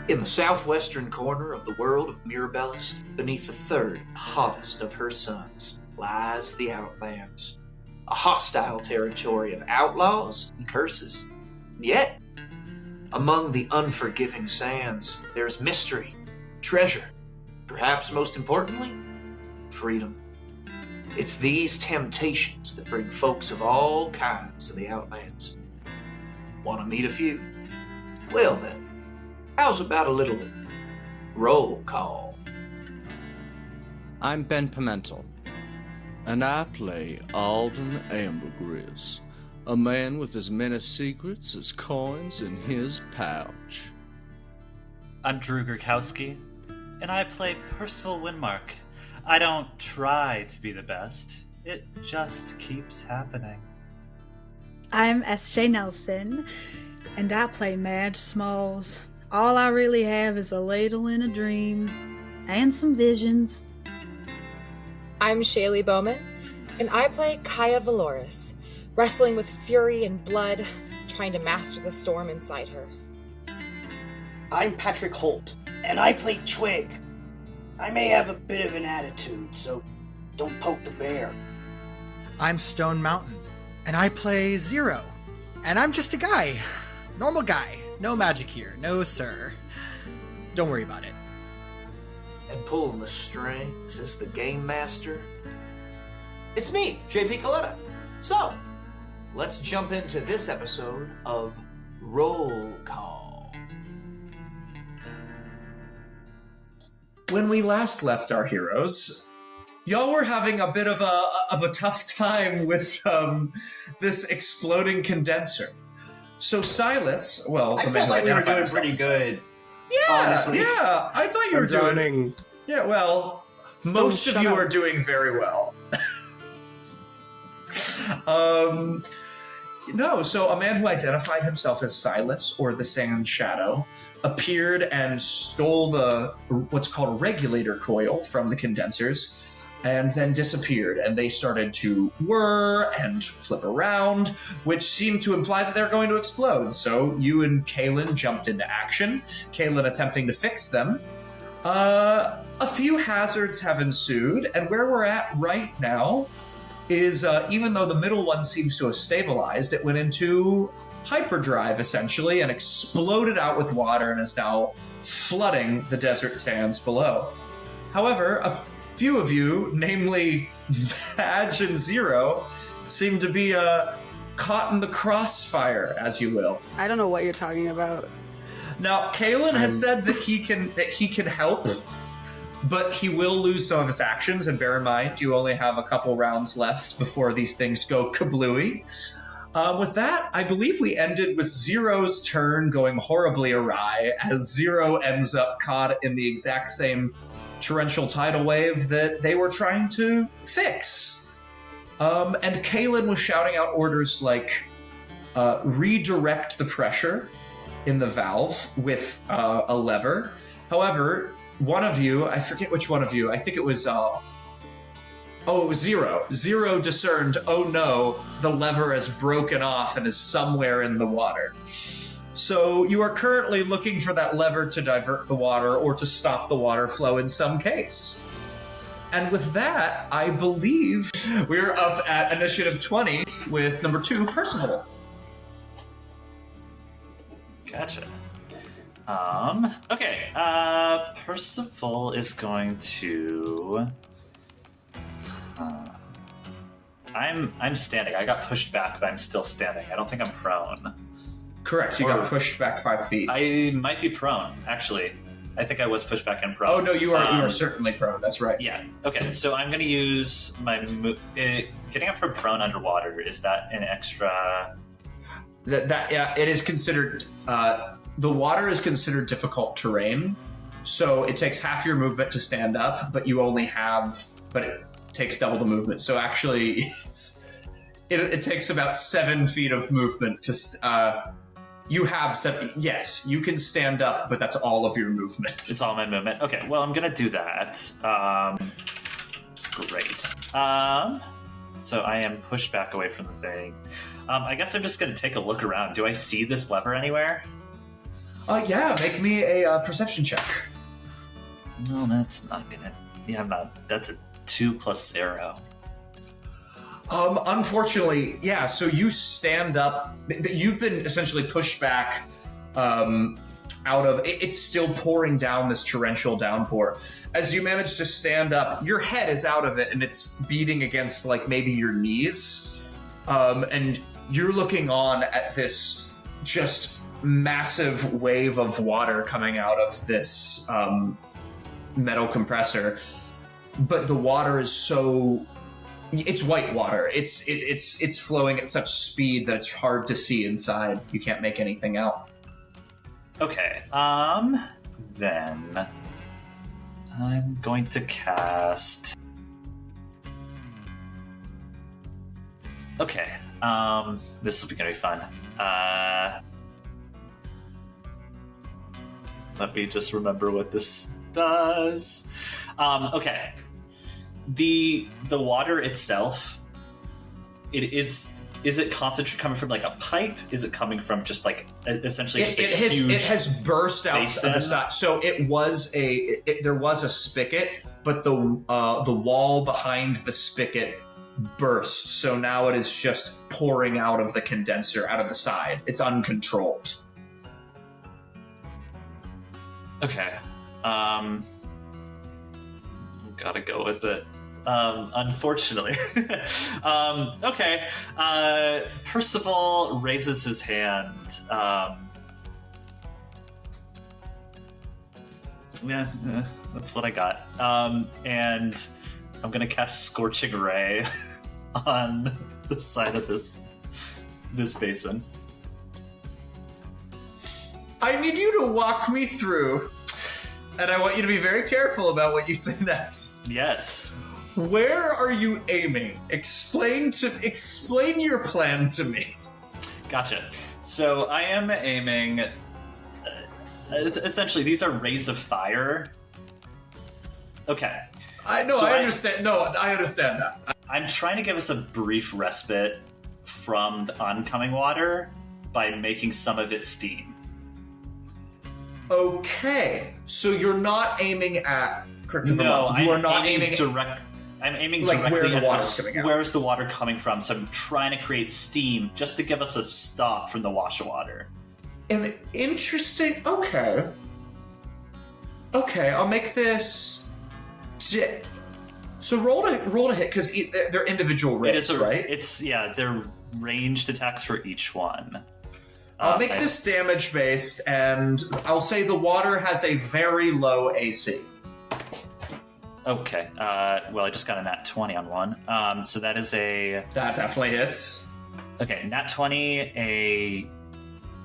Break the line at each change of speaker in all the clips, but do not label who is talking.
In the southwestern corner of the world of Mirabellis, beneath the third hottest of her suns, lies the Outlands, a hostile territory of outlaws and curses. And yet, among the unforgiving sands, there's mystery, treasure, perhaps most importantly, freedom. It's these temptations that bring folks of all kinds to the Outlands. Want to meet a few? Well then, how's about a little roll call?
I'm Ben Pimental, and I play Alden Ambergris, a man with as many secrets as coins in his pouch.
I'm Gurkowski, and I play Percival Wynnemark. I don't try to be the best, it just keeps happening.
I'm S.J. Nelson, and I play Madge Smalls. All I really have is a ladle and a dream, and some visions.
I'm Shaylee Bowman, and I play Kaia Vaeloris, wrestling with fury and blood, trying to master the storm inside her.
I'm Patrick Holt, and I play Twig. I may have a bit of an attitude, so don't poke the bear.
I'm Stone Mountain, and I play Zero. And I'm just a guy. Normal guy. No magic here. No, sir. Don't worry about it.
And pulling the strings is the game master. It's me, JP Coletta. So, let's jump into this episode of Roll Call. When we last left our heroes, y'all were having a bit of a tough time with this exploding condenser. So Silas, well,
I felt like we were doing pretty good.
Yeah,
honestly.
Yeah, I thought you were doing. Yeah, well, most of you are doing very well. No, so a man who identified himself as Silas, or the Sand Shadow, appeared and stole the what's called a regulator coil from the condensers, and then disappeared, and they started to whir and flip around, which seemed to imply that they're going to explode. So you and Kaylin jumped into action, Kaylin attempting to fix them. A few hazards have ensued, and where we're at right now is, even though the middle one seems to have stabilized, it went into hyperdrive, essentially, and exploded out with water and is now flooding the desert sands below. However, a few of you, namely Madge and Zero, seem to be caught in the crossfire, as you will.
I don't know what you're talking about.
Now, Kaylin has said that he can help, but he will lose some of his actions, and bear in mind, you only have a couple rounds left before these things go kablooey. With that, I believe we ended with Zero's turn going horribly awry, as Zero ends up caught in the exact same torrential tidal wave that they were trying to fix. And Kaylin was shouting out orders like, redirect the pressure in the valve with a lever. However, one of you, I forget which one of you, I think it was, it was Zero. Zero discerned, oh no, the lever has broken off and is somewhere in the water. So you are currently looking for that lever to divert the water or to stop the water flow in some case. And with that, I believe we're up at initiative 20 with number 2, Percival.
Gotcha. Okay, Percival is going to... I'm standing. I got pushed back, but I'm still standing. I don't think I'm prone.
Correct, you got pushed back 5 feet.
I might be prone, actually. I think I was pushed back and prone.
Oh, no, you are certainly prone. That's right.
Yeah. Okay, so I'm going to use my... getting up from prone underwater, is that an extra...
Yeah, it is considered... the water is considered difficult terrain, so it takes half your movement to stand up, but you only have... But it takes double the movement. So actually, it takes about 7 feet of movement to... You have 7... Yes, you can stand up, but that's all of your movement.
It's all my movement. Okay, well, I'm going to do that. Great. So I am pushed back away from the thing. I guess I'm just going to take a look around. Do I see this lever anywhere?
Yeah, make me a perception check.
No, that's not gonna... Yeah, I'm not... That's a 2 plus 0.
Unfortunately, yeah, so you stand up. You've been essentially pushed back out of... It's still pouring down, this torrential downpour. As you manage to stand up, your head is out of it, and it's beating against, like, maybe your knees. And you're looking on at this just massive wave of water coming out of this metal compressor. But the water is so... It's white water. It's flowing at such speed that it's hard to see inside. You can't make anything out.
Okay, then I'm going to cast... Okay, this will be gonna be fun. Let me just remember what this does. Okay. The water itself, is it concentrated coming from like a pipe? Is it coming from just like essentially just huge
it has burst out of the side. So it was there was a spigot, but the wall behind the spigot burst. So now it is just pouring out of the condenser out of the side. It's uncontrolled.
Okay. Gotta go with it. Unfortunately. Okay. Percival raises his hand. Yeah, that's what I got. And I'm gonna cast Scorching Ray on the side of this basin.
I need you to walk me through, and I want you to be very careful about what you say next.
Yes.
Where are you aiming? Explain your plan to me.
Gotcha. So I am aiming... essentially, these are rays of fire. Okay.
I understand. No, I understand that.
I'm trying to give us a brief respite from the oncoming water by making some of it steam.
Okay. So you're not aiming at...
No,
you are not aiming
direct. I'm aiming
like
directly
where the
at
water's coming out.
Where's the water coming from? So I'm trying to create steam just to give us a stop from the wash of water.
An interesting... Okay. Okay, I'll make this... So roll to hit, because they're individual rays, right?
They're ranged attacks for each one.
I'll make this damage-based, and I'll say the water has a very low AC.
Okay. Well, I just got a nat 20 on one. So that is a...
That definitely hits.
Okay, nat 20, a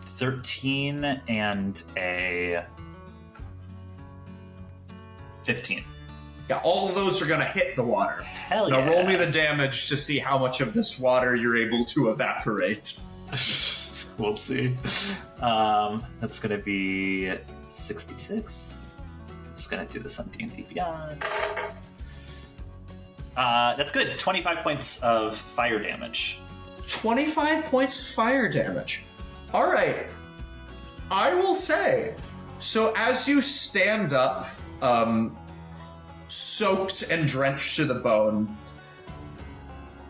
13, and a 15.
Yeah, all of those are going to hit the water.
Hell yeah.
Now roll me the damage to see how much of this water you're able to evaporate.
We'll see. That's going to be 66. Just going to do this on D&D Beyond. That's good. 25 points of fire damage.
25 points of fire damage. All right. I will say, so as you stand up, soaked and drenched to the bone,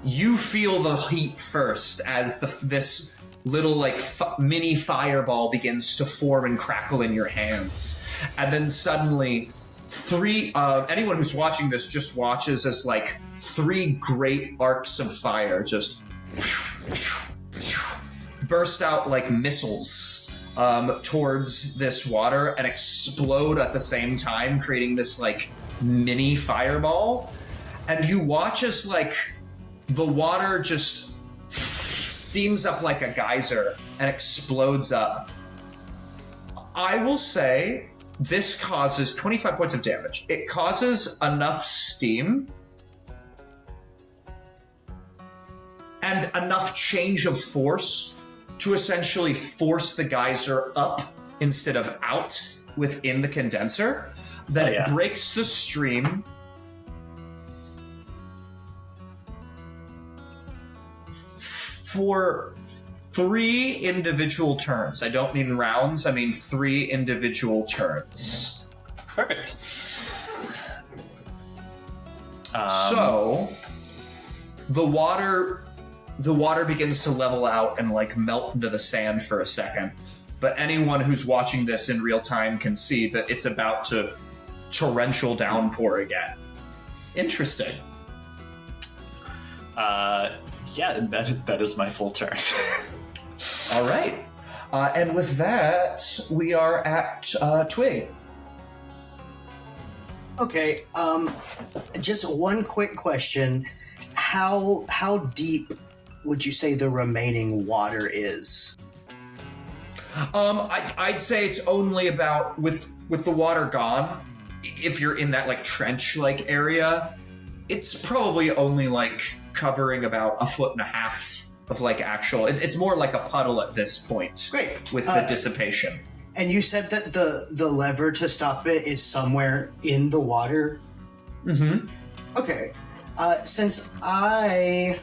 you feel the heat first as this little mini fireball begins to form and crackle in your hands, and then suddenly anyone who's watching this just watches as three great arcs of fire just burst out like missiles towards this water and explode at the same time, creating this mini fireball. And you watch as the water just steams up like a geyser and explodes up. I will say this causes 25 points of damage. It causes enough steam and enough change of force to essentially force the geyser up instead of out within the condenser that it breaks the stream for 3 individual turns. I don't mean rounds, I mean 3 individual turns.
Perfect.
So, the water begins to level out and like melt into the sand for a second. But anyone who's watching this in real time can see that it's about to torrential downpour again. Interesting.
Yeah, that is my full turn.
All right. And with that, we are at Twig.
Okay, just one quick question. How deep would you say the remaining water is?
I'd say it's only about, with the water gone, if you're in that like trench-like area, it's probably only like covering about 1.5 feet of like actual. It's more like a puddle at this point.
Great.
With the dissipation.
And you said that the lever to stop it is somewhere in the water?
Mm-hmm.
Okay. Since I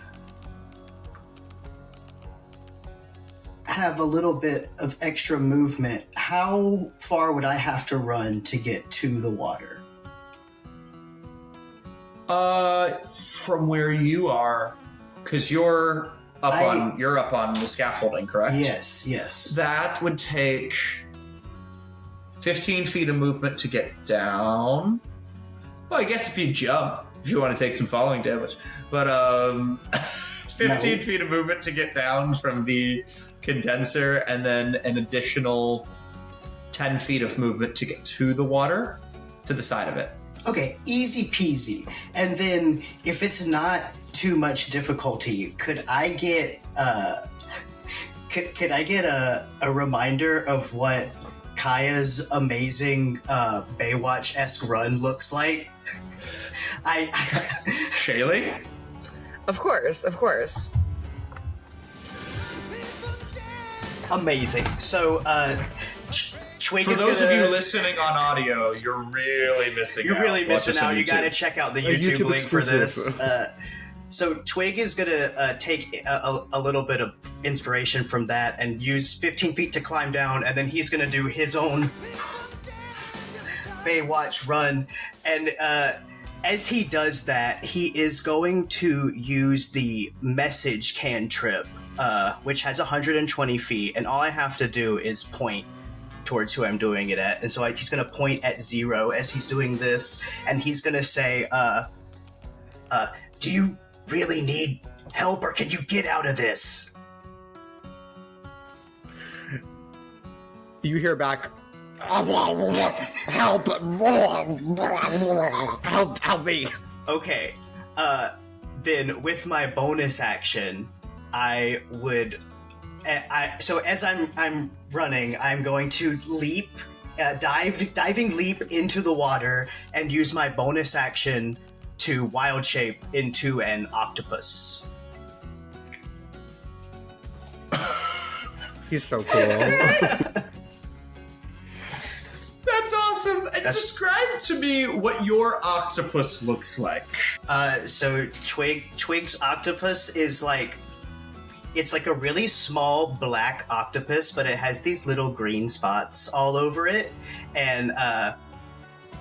have a little bit of extra movement, how far would I have to run to get to the water?
From where you are, because you're up on the scaffolding, correct?
Yes.
That would take 15 feet of movement to get down. Well, I guess if you jump, if you want to take some falling damage. But 15 feet of movement to get down from the condenser, and then an additional 10 feet of movement to get to the water, to the side of it.
Okay, easy peasy. And then, if it's not too much difficulty, could I get could I get a reminder of what Kaia's amazing Baywatch-esque run looks like?
Shaylee?
Of course.
Amazing. So, Twig
For
is
those
gonna,
of you listening on audio, you're really missing out.
You're really missing
Watch us on
out. You
YouTube.
got to check out the YouTube link for this. So Twig is going to take a little bit of inspiration from that and use 15 feet to climb down, and then he's going to do his own Baywatch run. And as he does that, he is going to use the message cantrip, which has 120 feet, and all I have to do is point towards who I'm doing it at. And so he's going to point at 0 as he's doing this, and he's going to say, do you really need help, or can you get out of this?
You hear back, help me.
Okay, then with my bonus action, I would... so as I'm running, I'm going to leap, diving leap into the water, and use my bonus action to wild shape into an octopus.
He's so cool.
That's awesome. Describe to me what your octopus looks like.
So Twig's octopus is like... It's like a really small black octopus, but it has these little green spots all over it, and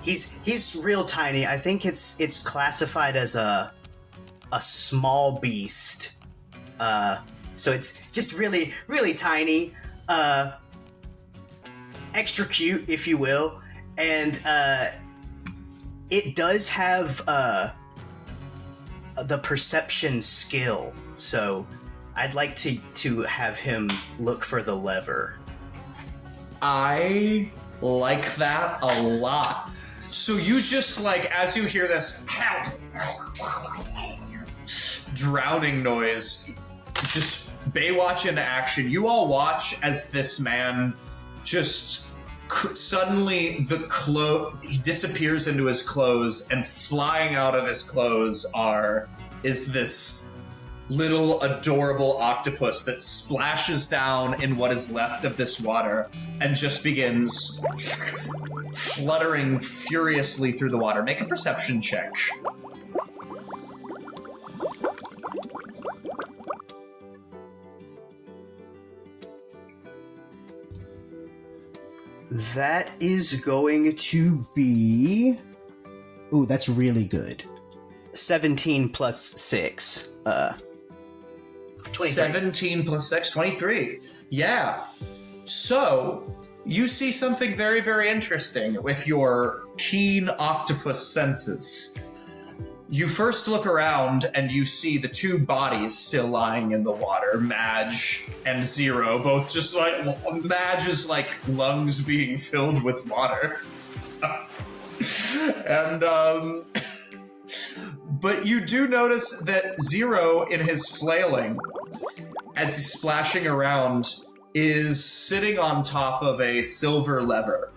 he's real tiny. I think it's classified as a small beast. So it's just really, really tiny, extra cute, if you will, and it does have the perception skill. So I'd like to have him look for the lever.
I like that a lot. So you just like, as you hear this drowning noise, just Baywatch into action. You all watch as this man just suddenly he disappears into his clothes, and flying out of his clothes is this little adorable octopus that splashes down in what is left of this water and just begins fluttering furiously through the water. Make a perception check.
That is going to be...
Ooh, that's really good.
17 plus 6. 23.
17 plus 6, 23. Yeah. So, you see something very, very interesting with your keen octopus senses. You first look around and you see the two bodies still lying in the water, Madge and Zero, both just like, Madge's like lungs being filled with water. And, but you do notice that Zero, in his flailing, as he's splashing around, is sitting on top of a silver lever.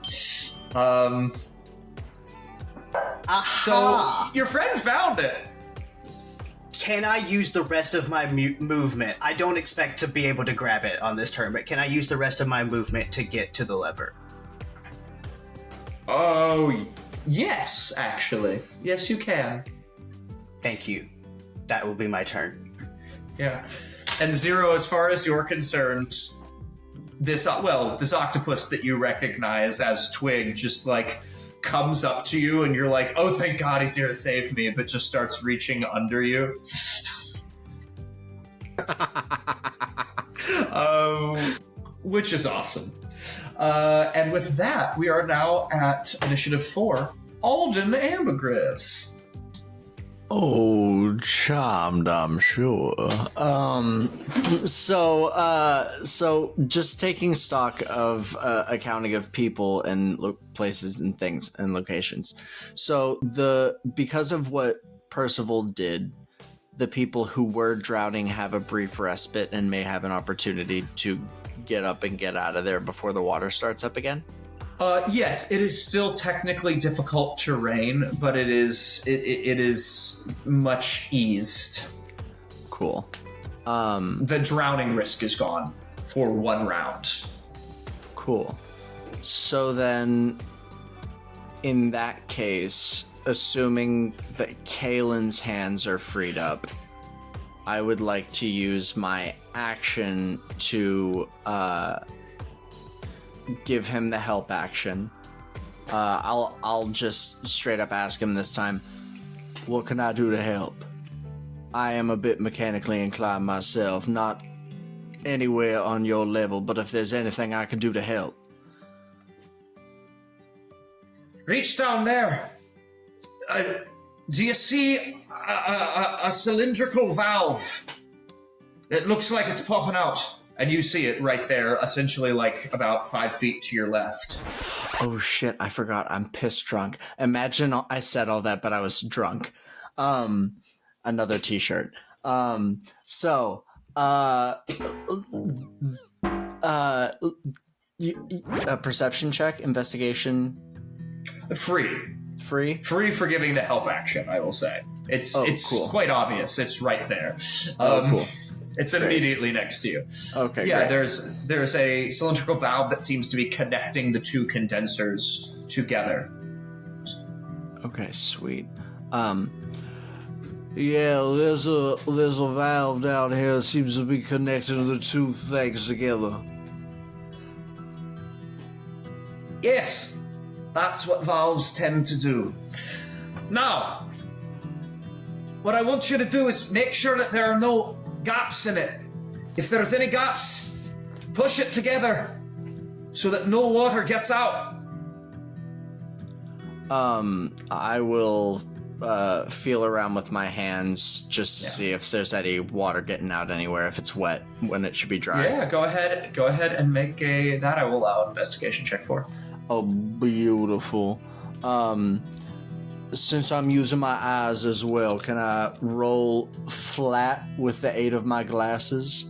So, your friend found it.
Can I use the rest of my movement? I don't expect to be able to grab it on this turn, but can I use the rest of my movement to get to the lever?
Oh, yes, actually. Yes, you can.
Thank you. That will be my turn.
Yeah. And Zero, as far as you're concerned, this octopus that you recognize as Twig just, like, comes up to you and you're like, oh, thank God he's here to save me, but just starts reaching under you. Which is awesome. And with that, we are now at Initiative 4. Alden Ambergris.
Oh, charmed, I'm sure. So just taking stock of accounting of people and places and things and locations. So because of what Percival did, the people who were drowning have a brief respite and may have an opportunity to get up and get out of there before the water starts up again.
Yes, it is still technically difficult terrain, but it is much eased.
Cool.
The drowning risk is gone for 1 round.
Cool. So then, in that case, assuming that Kaelin's hands are freed up, I would like to use my action to give him the help action. I'll just straight up ask him this time, what can I do to help? I am a bit mechanically inclined myself, not anywhere on your level, but if there's anything I can do to help.
Reach down there. Do you see a cylindrical valve? It looks like it's popping out. And you see it right there, essentially like about 5 feet to your left.
Oh shit, I forgot. I'm piss drunk. Imagine I said all that, but I was drunk. Another t-shirt. A perception check, investigation.
Free for giving the help action, I will say. It's cool. Quite obvious. It's right there.
Cool.
It's immediately next to you.
Okay,
yeah,
great.
there's a cylindrical valve that seems to be connecting the two condensers together.
Okay, sweet. Yeah, there's a valve down here that seems to be connecting the two things together.
Yes, that's what valves tend to do. Now, what I want you to do is make sure that there are no gaps in it. If there's any gaps, push it together so that no water gets out.
I will feel around with my hands just to see if there's any water getting out anywhere, if it's wet when it should be dry.
Yeah, go ahead and make that I will allow an investigation check for.
Oh, beautiful. Since I'm using my eyes as well, can I roll flat with the aid of my glasses?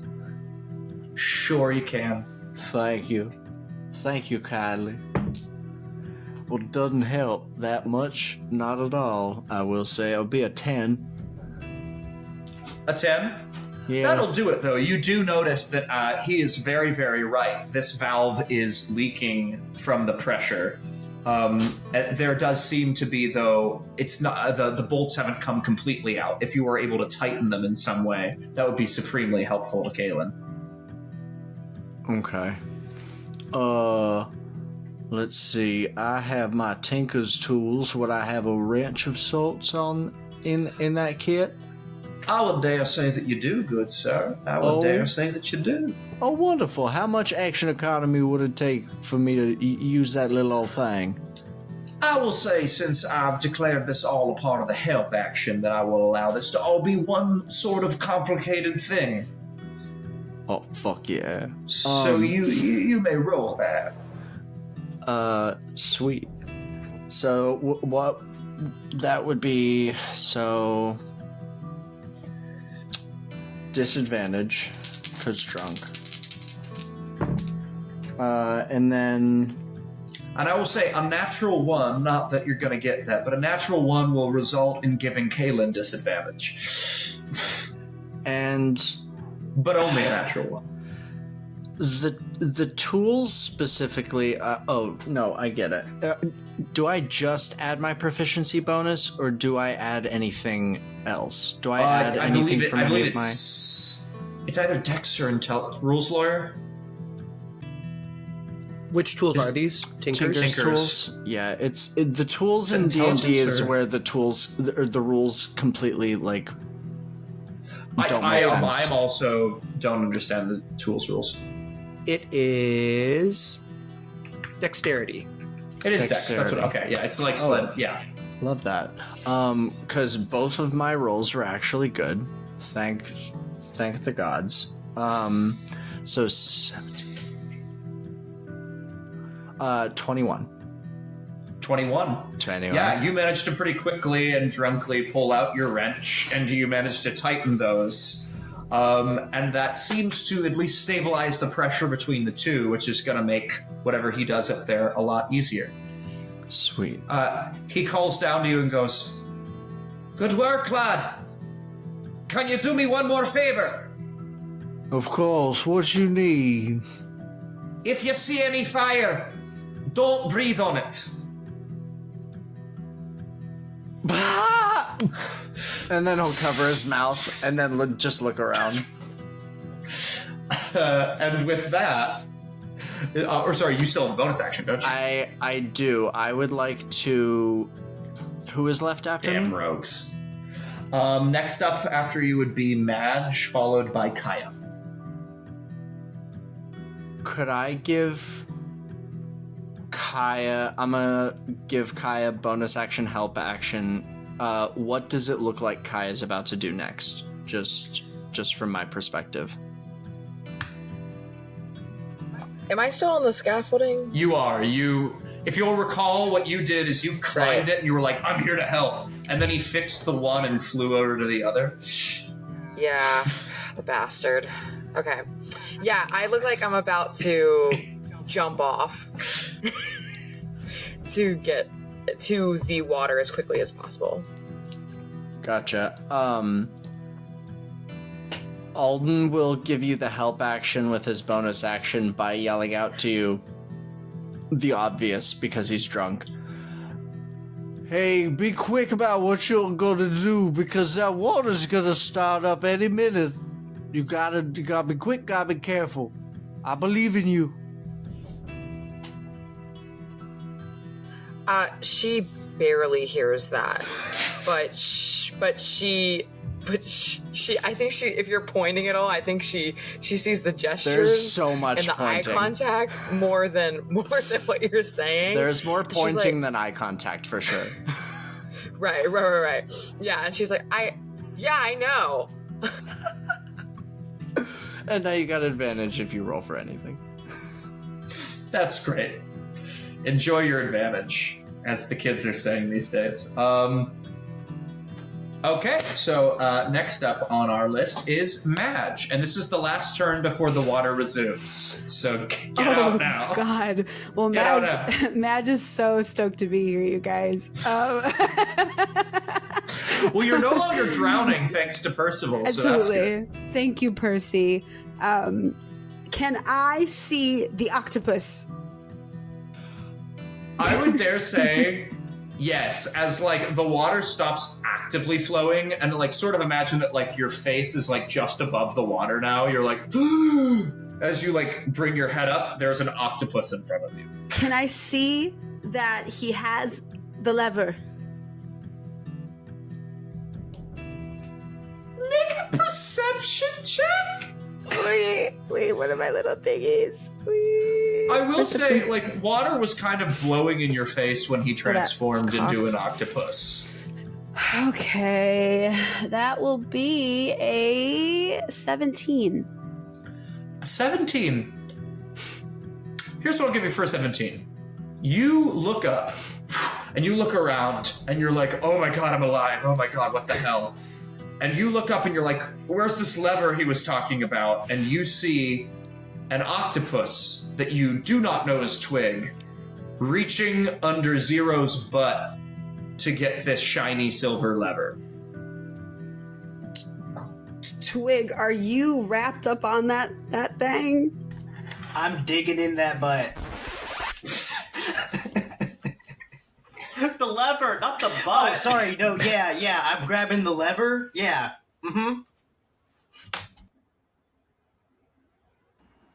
Sure you can.
Thank you. Thank you kindly. Well, it doesn't help that much. Not at all, I will say. It'll be a 10.
A 10?
Yeah.
That'll do it, though. You do notice that he is very, very right. This valve is leaking from the pressure. There does seem to be, though, it's not the bolts haven't come completely out. If you were able to tighten them in some way, that would be supremely helpful to Kaelin.
Okay. Let's see. I have my tinker's tools. Would I have a wrench of sorts on in that kit?
I would dare say that you do, good sir. I would dare say that you do.
Oh, wonderful. How much action economy would it take for me to use that little old thing?
I will say, since I've declared this all a part of the help action, that I will allow this to all be one sort of complicated thing.
Oh, fuck yeah.
So you may roll that.
Sweet. So, what... That would be... So... Disadvantage, because drunk. And then...
And I will say, a natural 1, not that you're going to get that, but a natural 1 will result in giving Kaylin disadvantage. But only a natural 1.
The tools specifically... oh, no, I get it. Do I just add my proficiency bonus, or do I add anything else? Do I add anything from any of my...
It's either Dex or Rules Lawyer.
Which tools are these?
Tinker's tools? Yeah, the tools in D&D is where the tools, or the rules completely, like, don't make sense.
I also don't understand the tools rules.
It is dexterity.
It is Dex. That's what. Okay, yeah, it's like sled. Yeah,
love that. Because both of my rolls were actually good. Thank the gods. So 17. 21.
21. Yeah, you managed to pretty quickly and drunkly pull out your wrench, and you managed to tighten those. And that seems to at least stabilize the pressure between the two, which is going to make whatever he does up there a lot easier.
Sweet.
He calls down to you and goes, "Good work, lad. Can you do me one more favor?"
Of course. What you need?
If you see any fire, don't breathe on it.
And then he'll cover his mouth and then just look around.
And with that, or sorry, you still have a bonus action, don't you?
I do. I would like to... Who is left after me?
Damn rogues. Next up after you would be Madge, followed by Kaia.
Could I give Kaia... I'm gonna give Kaia bonus action, help action. What does it look like Kaia's about to do next? Just from my perspective.
Am I still on the scaffolding?
You are. If you'll recall, what you did is you climbed it and you were like, "I'm here to help." And then he fixed the one and flew over to the other.
Yeah, the bastard. Okay. Yeah, I look like I'm about to jump off to get to the water as quickly as possible.
Gotcha. Alden will give you the help action with his bonus action by yelling out to you the obvious because he's drunk. Hey, be quick about what you're gonna do because that water's gonna start up any minute. You gotta be quick, gotta be careful. I believe in you.
She barely hears that, but she, I think she, if you're pointing at all, I think she sees the gestures.
There's so much
and the
pointing.
eye contact more than what you're saying.
There's more pointing than eye contact for sure.
Right. Yeah, and she's like, I know.
And now you got advantage if you roll for anything.
That's great. Enjoy your advantage, as the kids are saying these days. Okay, so next up on our list is Madge, and this is the last turn before the water resumes. So get out now.
Oh, God. Well, Madge is so stoked to be here, you guys.
Well, you're no longer drowning thanks to Percival, so that's good.
Thank you, Percy. Can I see the octopus?
I would dare say yes, as like the water stops actively flowing, and like sort of imagine that like your face is like just above the water now. You're like, as you like bring your head up, there's an octopus in front of you.
Can I see that he has the lever?
Make a perception check.
Wait, what are my little thingies?
I will say, like, water was kind of blowing in your face when he transformed into an octopus.
Okay, that will be a 17.
A 17. Here's what I'll give you for a 17. You look up, and you look around, and you're like, oh my god, I'm alive. Oh my god, what the hell? And you look up and you're like, where's this lever he was talking about? And you see an octopus that you do not know is Twig reaching under Zero's butt to get this shiny silver lever.
Twig, are you wrapped up on that thing?
I'm digging in that butt.
The lever, not the butt.
Oh, sorry. No, yeah. I'm grabbing the lever. Yeah. Mm-hmm.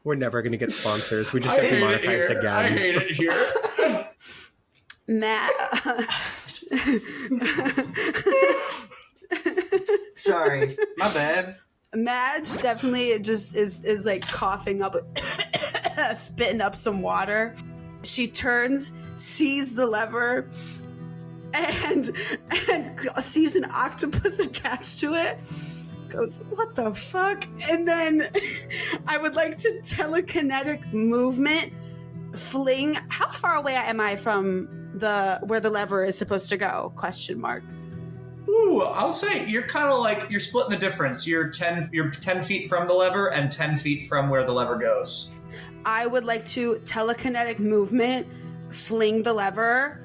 We're never going to get sponsors. We just get demonetized again.
I hate it here.
Matt.
Sorry. My bad.
Madge definitely just is like coughing up, spitting up some water. She turns, sees the lever, and sees an octopus attached to it. Goes, what the fuck? And then I would like to telekinetic movement fling. How far away am I from where the lever is supposed to go? Question mark.
Ooh, I'll say you're kind of like, you're splitting the difference. You're 10 feet from the lever and 10 feet from where the lever goes.
I would like to telekinetic movement, fling the lever.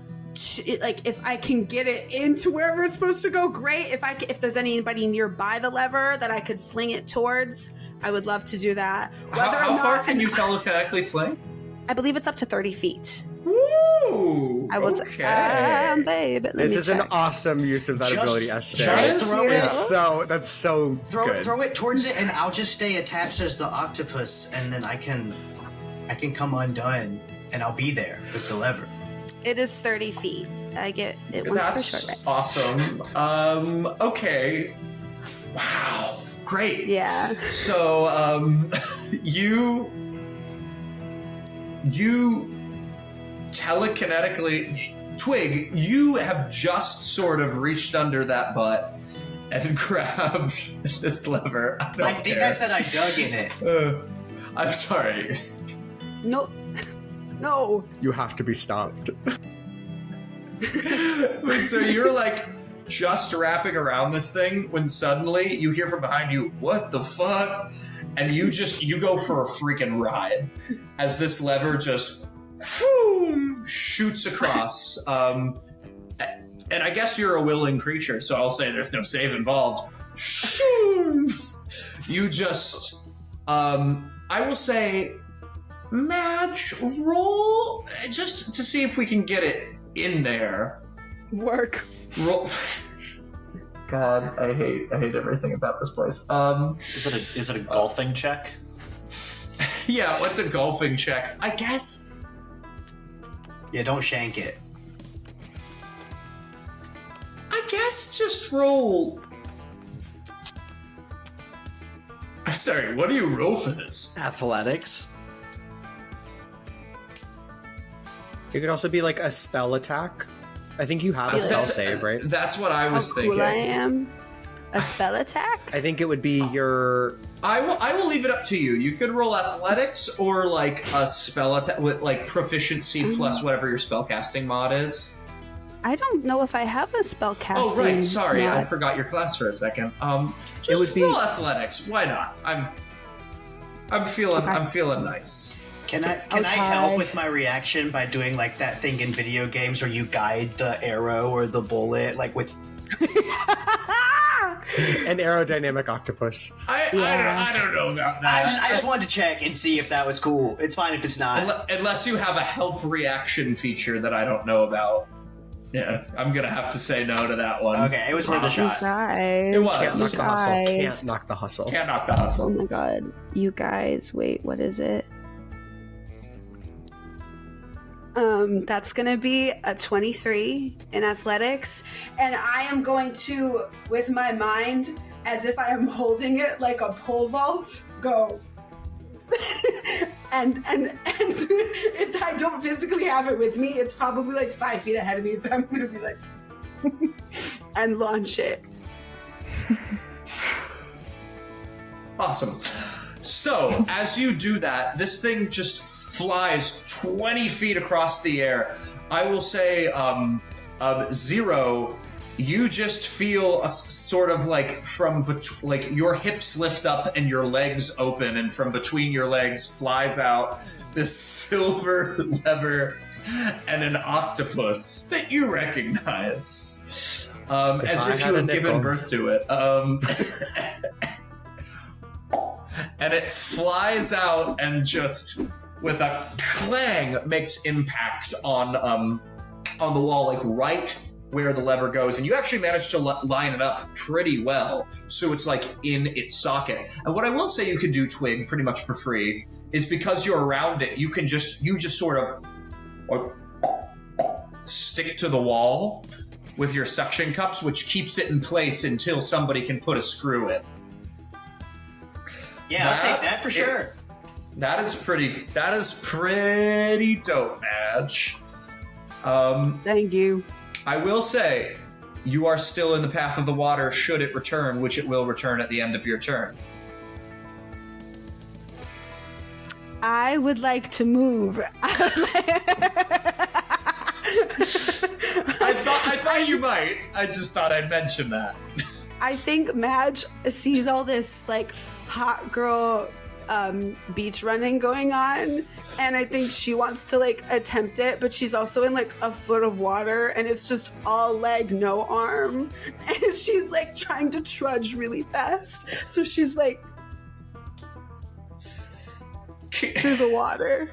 Like, if I can get it into wherever it's supposed to go, great. If there's anybody nearby the lever that I could fling it towards, I would love to do that.
How far can you telekinetically fling?
I believe it's up to 30 feet.
Ooh,
I will babe.
This is an awesome use of that ability, Esther.
Just throw it.
That's so good.
Throw it towards it, and I'll just stay attached as the octopus, and then I can come undone, and I'll be there with the lever.
It is 30 feet. I get it once per short.
That's awesome. Okay. Wow. Great.
Yeah.
So, you telekinetically, Twig, you have just sort of reached under that butt and grabbed this lever. I
think I said I dug in it.
I'm sorry.
No.
You have to be stopped.
So you're like just wrapping around this thing when suddenly you hear from behind you, what the fuck? And you go for a freaking ride as this lever just shoots across. And I guess you're a willing creature, so I'll say there's no save involved. You just, I will say, Madge, roll just to see if we can get it in there.
Work.
Roll. God, I hate everything about this place.
Is it a golfing check?
Yeah, what's a golfing check? I guess.
Yeah, don't shank it.
I guess just roll. I'm sorry, what do you roll for this?
Athletics.
It could also be like a spell attack. I think you have a spell save, right?
That's what I was thinking.
How cool I am. A spell attack?
I think it would be your...
I will leave it up to you. You could roll athletics or like a spell attack with like proficiency plus whatever your spellcasting mod is.
I don't know if I have a spell casting.
Oh right, sorry,
mod.
I forgot your class for a second. Just
it would be
roll athletics. Why not? I'm feeling nice.
Can I help with my reaction by doing like that thing in video games where you guide the arrow or the bullet like with
an aerodynamic octopus?
I don't know about that.
I just wanted to check and see if that was cool. It's fine if it's not.
Unless you have a help reaction feature that I don't know about. Yeah, I'm gonna have to say no to that one.
Okay, it was worth a shot.
Guys,
It was.
Can't knock the hustle.
Can't knock the
Oh
hustle.
my god. You guys, wait, what is it? That's gonna be a 23 in athletics. And I am going to, with my mind, as if I am holding it like a pole vault, go. and I don't physically have it with me. It's probably like 5 feet ahead of me, but I'm gonna be like and launch it.
Awesome. So, as you do that, this thing just flies 20 feet across the air. I will say, Zero, you just feel a sort of like like your hips lift up and your legs open, and from between your legs flies out this silver lever and an octopus that you recognize, as if you have given birth to it. And it flies out and just, with a clang, makes impact on the wall, like right where the lever goes, and you actually managed to line it up pretty well, so it's like in its socket. And what I will say you can do, Twig, pretty much for free, is because you're around it, you just sort of stick to the wall with your suction cups, which keeps it in place until somebody can put a screw in.
Yeah, I'll take that for sure.
That is pretty dope, Madge.
Thank you.
I will say, you are still in the path of the water should it return, which it will return at the end of your turn.
I would like to move.
I thought you might. I just thought I'd mention that.
I think Madge sees all this like hot girl beach running going on, and I think she wants to like attempt it, but she's also in like a foot of water and it's just all leg, no arm, and she's like trying to trudge really fast, so she's like through the water.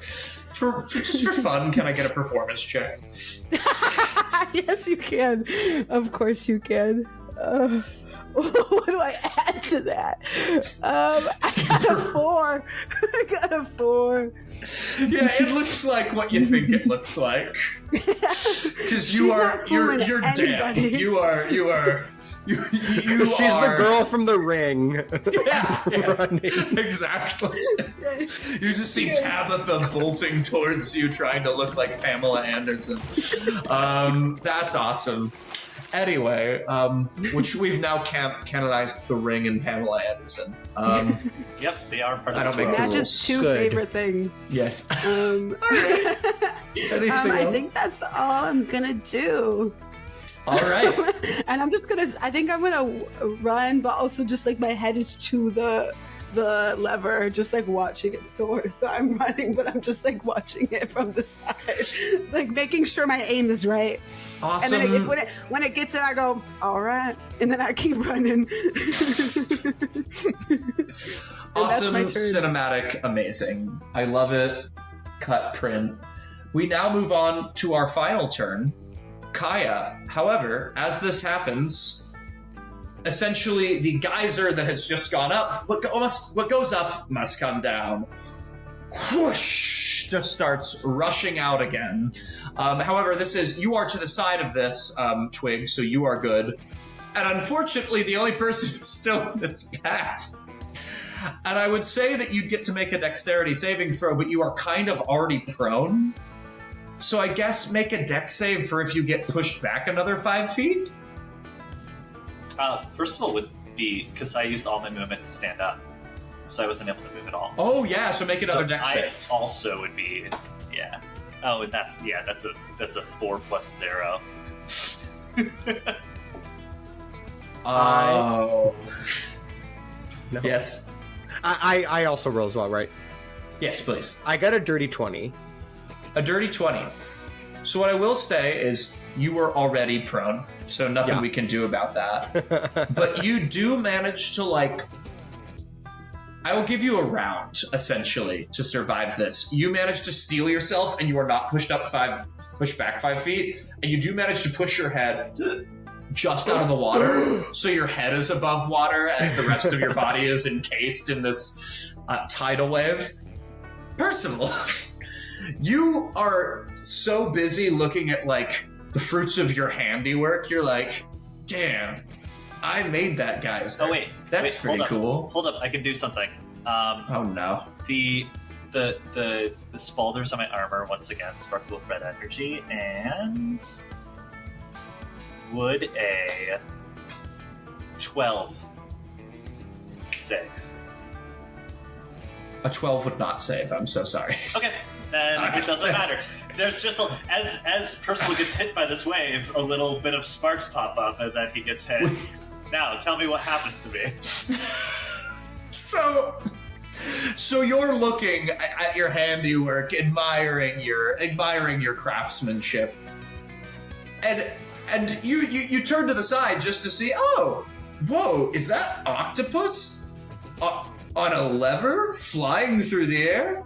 For just for fun, can I get a performance check?
Yes, you can. Of course you can. What do I add to that? I got a 4. I got a 4.
Yeah, it looks like what you think it looks like. Because you're damp. You are.
She's the girl from The Ring.
Yeah, yes, exactly. You just see Tabitha bolting towards you, trying to look like Pamela Anderson. That's awesome. Anyway, which we've now canonized The Ring and Pamela Anderson.
Yep, they are part of
I don't make
That's
the
just two
Good.
favorite things.
Yes.
I think that's all I'm gonna do.
All right.
And I'm just gonna. I think I'm gonna run, but also just like my head is to the lever, just like watching it soar. So I'm running, but I'm just like watching it from the side, like making sure my aim is right.
Awesome.
And then when it gets in, I go, all right, and then I keep running.
Awesome,
my turn.
cinematic, amazing. I love it. Cut print. We now move on to our final turn, Kaia. However, as this happens, essentially the geyser that has just gone up, what goes up must come down. Whoosh! Just starts rushing out again. However, you are to the side of this, Twig, so you are good. And unfortunately, the only person who's still in its path. And I would say that you'd get to make a dexterity saving throw, but you are kind of already prone. So I guess make a dex save for if you get pushed back another 5 feet?
Percival would be, because I used all my movement to stand up. So I wasn't able to move at all.
Oh yeah, so make another dex
I
save.
also would be, yeah. Oh, and that's a 4 plus 0.
Oh.
No.
Yes.
I also roll as well, right?
Yes, please.
I got a dirty 20.
A dirty 20. So what I will say is you were already prone, so nothing we can do about that. But you do manage to, like, I will give you a round, essentially, to survive this. You manage to steel yourself, and you are not pushed back 5 feet, and you do manage to push your head just out of the water, so your head is above water as the rest of your body is encased in this tidal wave. Percival, you are so busy looking at, like, the fruits of your handiwork, you're like, damn, I made that, guys.
Oh, wait.
That's pretty cool.
Hold up, I can do something.
Oh, no.
The spaulders on my armor, once again, sparkle with red energy, and... would a 12 save?
A 12 would not save, I'm so sorry.
Okay, then it doesn't matter. There's just, as Percival gets hit by this wave, a little bit of sparks pop up, and then he gets hit. Now, tell me what happens to me.
So you're looking at your handiwork, admiring your craftsmanship, and you turn to the side just to see. Oh, whoa! Is that octopus on a lever flying through the air?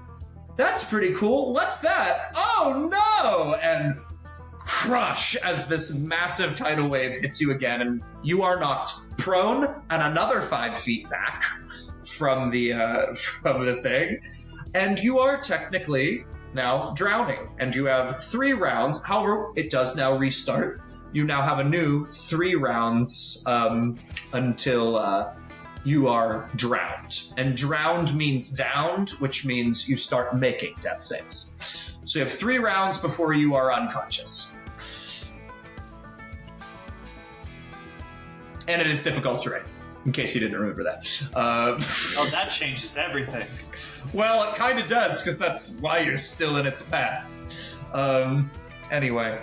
That's pretty cool. What's that? Oh no! And crush as this massive tidal wave hits you again, and you are knocked prone and another 5 feet back from the thing, and you are technically now drowning, and you have 3 rounds. However, it does now restart. You now have a new 3 rounds until you are drowned, and drowned means downed, which means you start making death saves. So you have 3 rounds before you are unconscious. And it is difficult terrain, in case you didn't remember that.
Oh, that changes everything.
Well, it kind of does, because that's why you're still in its path. Anyway.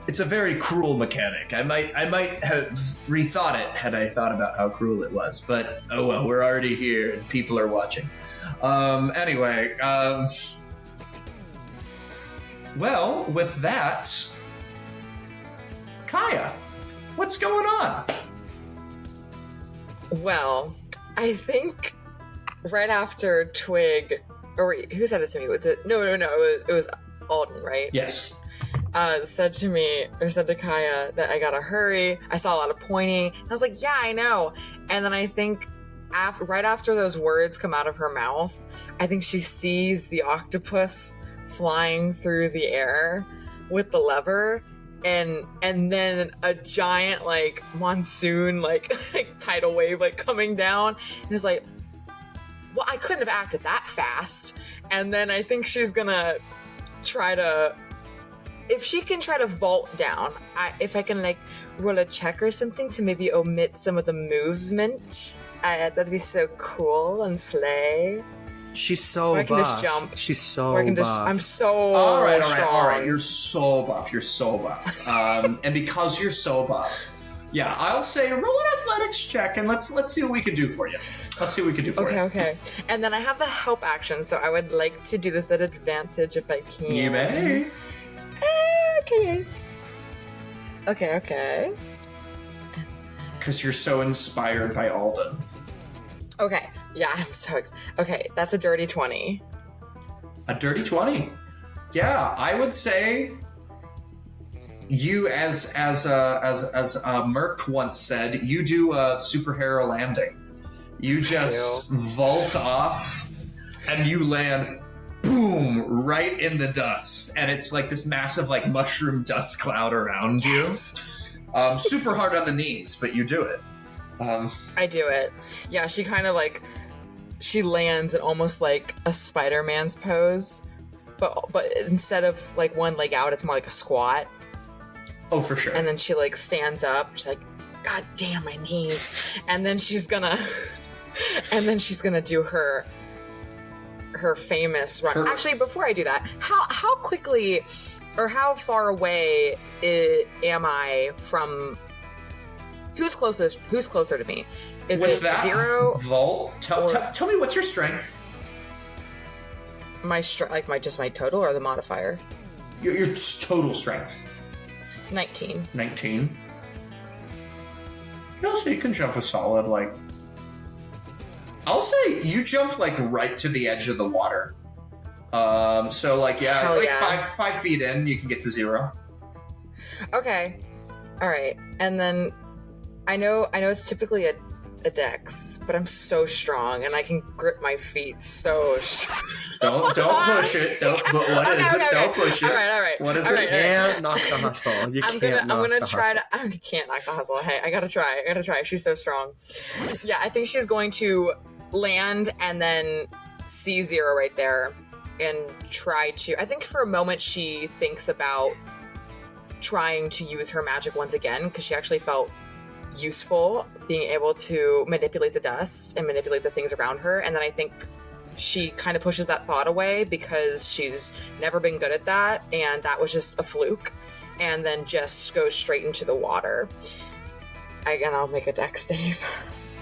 It's a very cruel mechanic. I might have rethought it had I thought about how cruel it was, but oh well, we're already here and people are watching. Anyway, well, with that, Kaia, what's going on?
Well, I think right after Twig, or wait, who said it to me? Was it? No, it was Alden, right?
Yes.
Said to me, or said to Kaia that I gotta hurry. I saw a lot of pointing. I was like, yeah, I know. And then I think right after those words come out of her mouth, I think she sees the octopus flying through the air with the lever, and then a giant like monsoon like tidal wave like coming down, and it's like, well, I couldn't have acted that fast. And then I think she's gonna try to, if she can try to vault down, if I can like roll a check or something to maybe omit some of the movement, that'd be so cool and slay.
She's so
or I can
buff.
just jump.
She's so
or I can
buff.
just, I'm so
all right.
strong.
You're so buff. And because you're so buff, yeah, I'll say roll an athletics check and let's see what we can do for you.
Okay. And then I have the help action, so I would like to do this at advantage if I can.
You may.
Okay.
Because you're so inspired by Alden.
Okay. Yeah, I'm so excited. Okay, that's a dirty 20.
A dirty 20. Yeah, I would say you, as Merc once said, you do a superhero landing. You just vault off, and you land, boom, right in the dust, and it's like this massive like mushroom dust cloud around you. Super hard on the knees, but you do it.
I do it. Yeah, she kind of like, she lands in almost like a Spider-Man's pose, but instead of like one leg out, it's more like a squat.
Oh, for sure.
And then she like stands up. She's like, God damn my knees. And then she's gonna do her famous run. Actually, before I do that, how quickly or how far away am I from? Who's closer to me? Is
With
it
that
0?
Vault. Tell me what's your strength.
My my total or the modifier?
Your total strength.
19.
19. Also, you can jump a solid like I'll say you jump like right to the edge of the water. So like
Hell yeah.
5 feet in, you can get to 0.
Okay. All right. And then I know it's typically a dex, but I'm so strong and I can grip my feet so strong.
Don't push it. Don't. But what is it? Don't push it.
All right.
What is
All
it?
right,
You can't knock the hustle. You
I'm
can't
gonna
knock the
try
hustle.
I can't knock the hustle. Hey, I gotta try. She's so strong. Yeah, I think she's going to land and then see 0 right there and try to. I think for a moment she thinks about trying to use her magic once again because she actually felt useful being able to manipulate the dust and manipulate the things around her. And then I think she kind of pushes that thought away because she's never been good at that and that was just a fluke, and then just goes straight into the water. Again, I'll make a dex save.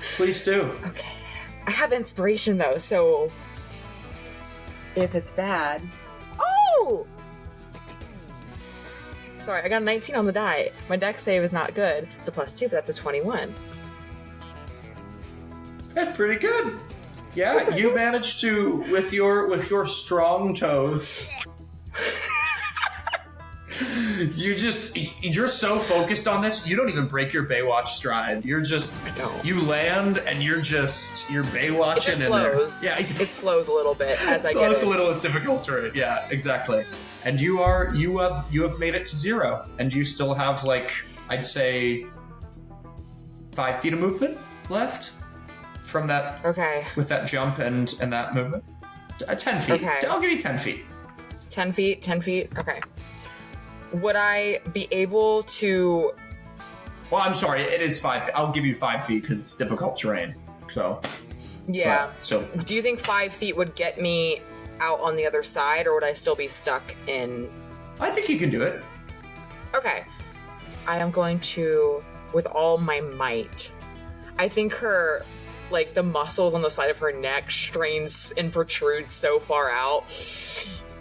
Please do.
Okay. I have inspiration though, so if it's bad. Oh! Sorry, I got a 19 on the die. My dex save is not good. It's a +2, but that's a 21.
That's pretty good. Yeah, you managed to with your strong toes. You're so focused on this, you don't even break your Baywatch stride. You're just you land and you're Baywatching.
It just slows.
Yeah,
it slows a little bit as I get
slows
it.
a little with difficult terrain. Yeah, exactly. And you have made it to 0, and you still have like I'd say 5 feet of movement left from that.
Okay.
With that jump and that movement, 10 feet.
Okay.
I'll give you 10 feet.
10 feet. 10 feet. Okay. Would I be able to?
Well, I'm sorry. It is 5. I'll give you 5 feet because it's difficult terrain. So.
Yeah.
So.
Do you think 5 feet would get me out on the other side, or would I still be stuck in?
I think you can do it.
Okay. I am going to, with all my might. I think her, like the muscles on the side of her neck strains and protrude so far out,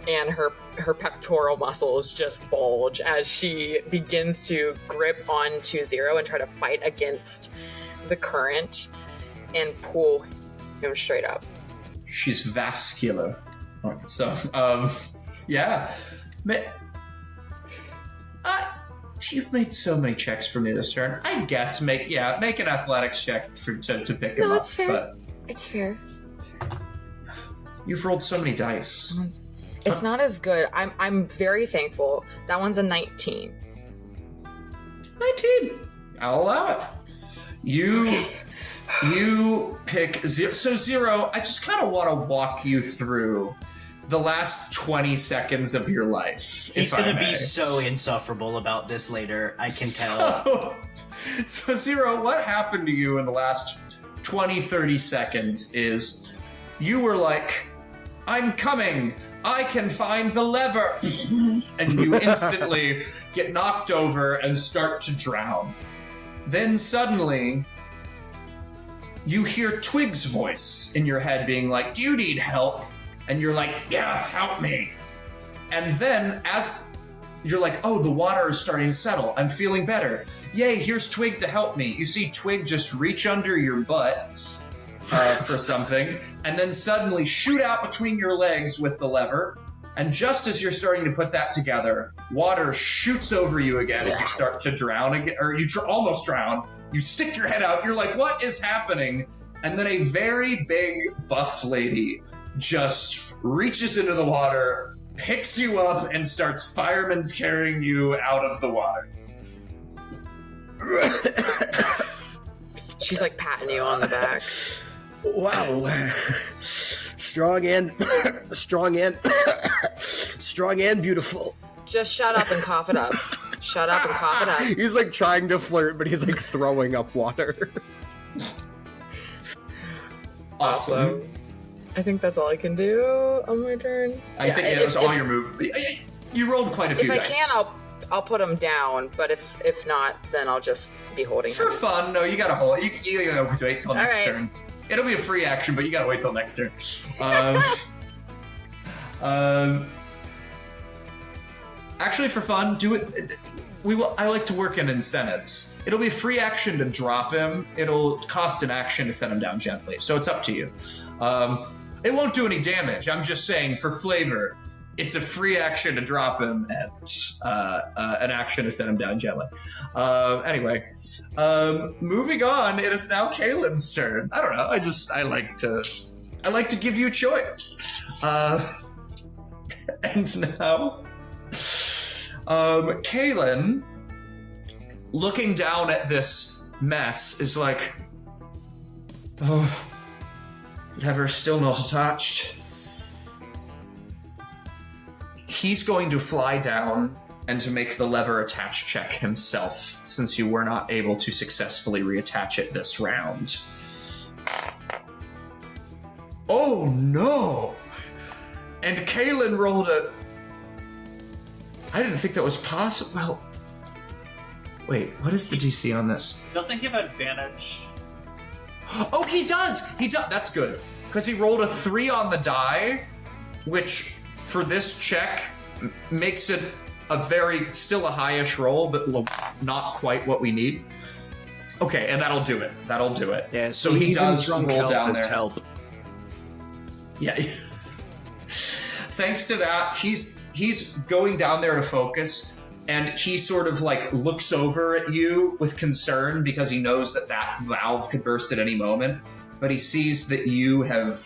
and her pectoral muscles just bulge as she begins to grip onto 0 and try to fight against the current and pull him straight up.
She's vascular. So, yeah. You've made so many checks for me this turn. I guess make an athletics check to pick him up.
No, it's fair.
But
It's fair.
you've rolled so many dice.
It's not as good. I'm very thankful. That one's a 19.
19. I'll allow it. You pick 0. So 0, I just kind of want to walk you through the last 20 seconds of your life.
He's going to be so insufferable about this later, I can tell.
So 0, what happened to you in the last 20, 30 seconds is you were like, I'm coming. I can find the lever. And you instantly get knocked over and start to drown. Then suddenly, you hear Twig's voice in your head being like, do you need help? And you're like, yes, help me. And then as you're like, oh, the water is starting to settle. I'm feeling better. Yay, here's Twig to help me. You see Twig just reach under your butt for something, and then suddenly shoot out between your legs with the lever. And just as you're starting to put that together, water shoots over you again, and you start to drown again, or you almost drown. You stick your head out. You're like, what is happening? And then a very big buff lady just reaches into the water, picks you up, and starts fireman's carrying you out of the water.
She's like patting you on the back.
Wow. Strong and beautiful.
Just shut up and cough it up. Shut up and cough it up.
He's like trying to flirt, but he's like throwing up water.
Awesome.
I think that's all I can do on my turn.
I think it was all your move. You rolled quite a few
dice.
dice.
If I can, I'll put them down, but if not, then I'll just be holding
For
them.
fun, no, you gotta hold it. You gotta wait till next
right.
turn. It'll be a free action, but you gotta wait till next turn. Actually, for fun, do it. I like to work in incentives. It'll be a free action to drop him. It'll cost an action to set him down gently. So it's up to you. It won't do any damage. I'm just saying, for flavor, it's a free action to drop him and an action to set him down gently. Anyway, moving on. It is now Kaylin's turn. I don't know. I like to give you a choice. And now, Kaylin, looking down at this mess, is like, oh, lever still not attached. He's going to fly down and to make the lever attach check himself, since you were not able to successfully reattach it this round. Oh no! And Kaylin rolled a... I didn't think that was possible. Well, wait, what is the DC on this?
Doesn't he have advantage?
Oh, he does! He does. That's good. Because he rolled a 3 on the die, which, for this check, makes it still a high-ish roll, but not quite what we need. Okay, and that'll do it.
Yeah,
so he does
drunk
roll down there.
Help.
Yeah. Thanks to that, he's going down there to focus, and he sort of like looks over at you with concern because he knows that valve could burst at any moment, but he sees that you have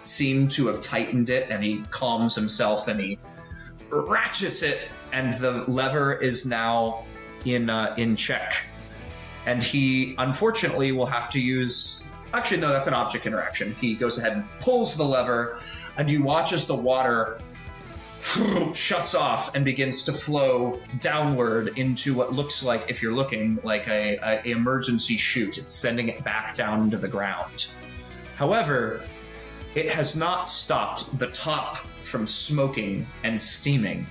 seemed to have tightened it, and he calms himself and he ratchets it, and the lever is now in check. And he unfortunately will have to use... Actually, no, that's an object interaction. He goes ahead and pulls the lever, and you watch as the water shuts off and begins to flow downward into what looks like, if you're looking, like a emergency chute. It's sending it back down into the ground. However, it has not stopped the top from smoking and steaming.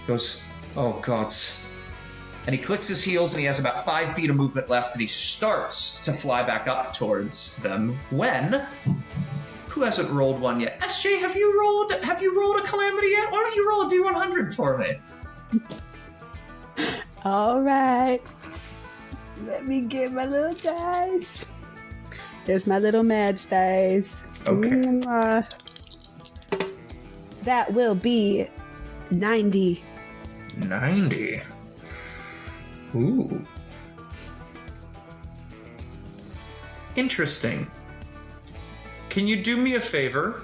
He goes, oh God. And he clicks his heels, and he has about 5 feet of movement left, and he starts to fly back up towards them when... Who hasn't rolled one yet? SJ, have you rolled a calamity yet? Why don't you roll a D100 for me?
All right. Let me get my little dice. There's my little Madge dice.
Okay.
That will be 90.
90. Ooh. Interesting. Can you do me a favor?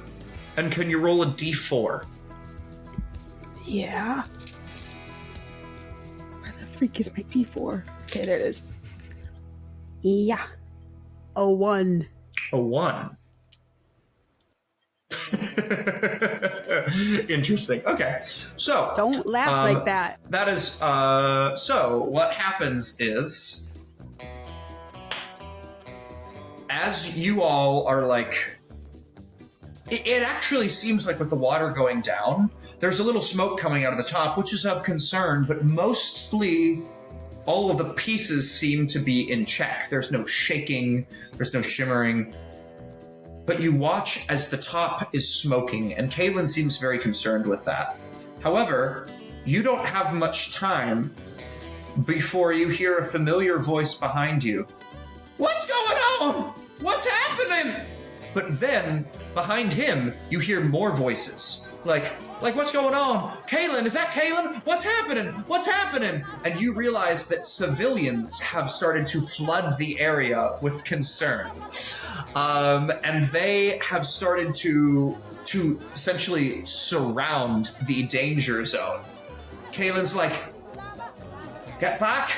And can you roll a D4?
Yeah. Where the freak is my D4? Okay, there it is. Yeah. A 1.
A 1. Interesting. Okay. So...
Don't laugh like that.
That is... So, what happens is... As you all are like... It actually seems like with the water going down, there's a little smoke coming out of the top, which is of concern, but mostly all of the pieces seem to be in check. There's no shaking, there's no shimmering. But you watch as the top is smoking, and Kaylin seems very concerned with that. However, you don't have much time before you hear a familiar voice behind you. What's going on? What's happening? But then, behind him, you hear more voices. Like, what's going on? Kaylin, is that Kaylin? What's happening? What's happening? And you realize that civilians have started to flood the area with concern. And they have started to essentially surround the danger zone. Kaylin's like, get back,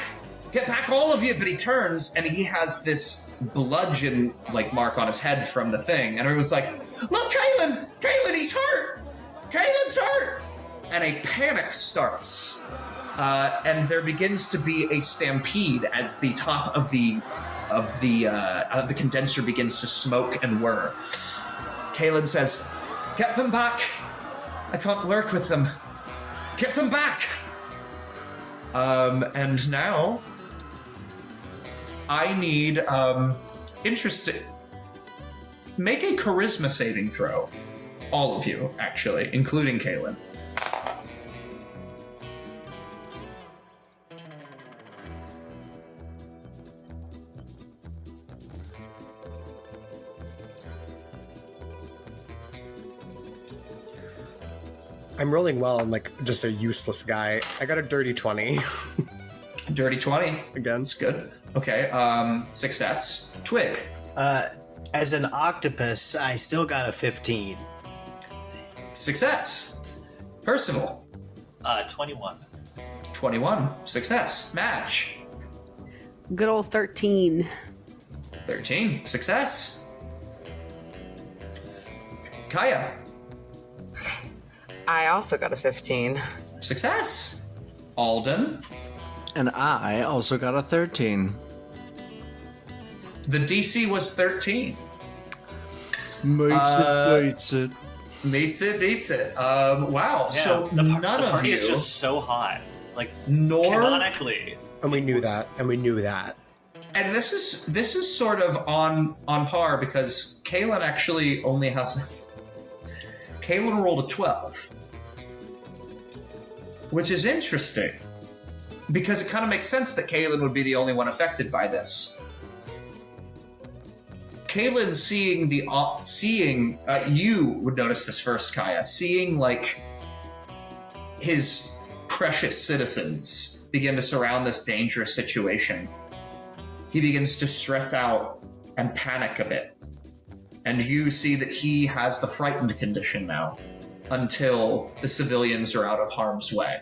all of you. But he turns and he has this bludgeon mark on his head from the thing. And everyone's like, look, Kaylin, he's hurt. Kaylin's hurt. And a panic starts. And there begins to be a stampede as the top of the condenser begins to smoke and whir. Kaylin says, get them back. I can't work with them. Get them back. And now I need, interesting. Make a charisma saving throw. All of you, actually, including Kaylin.
I'm rolling well. I'm like just a useless guy. I got a dirty 20.
Dirty 20.
Again.
That's good. Okay, success. Twig.
As an octopus, I still got a 15.
Success. Percival.
21.
21. Success. Madge.
Good old 13.
13. Success. Kaia.
I also got a 15.
Success. Alden.
And I also got a 13.
The DC was 13.
Beats it.
Meets it, beats it. Wow.
Yeah,
So
the
none
the
of
party
you,
is just so hot. Like,
nor,
canonically.
And we knew that.
and this is sort of on par because Kaylin actually only has. Kaylin rolled a 12, which is interesting because it kind of makes sense that Kaylin would be the only one affected by this. Kaylin seeing you would notice this first, Kaia, seeing like his precious citizens begin to surround this dangerous situation. He begins to stress out and panic a bit. And you see that he has the frightened condition now until the civilians are out of harm's way.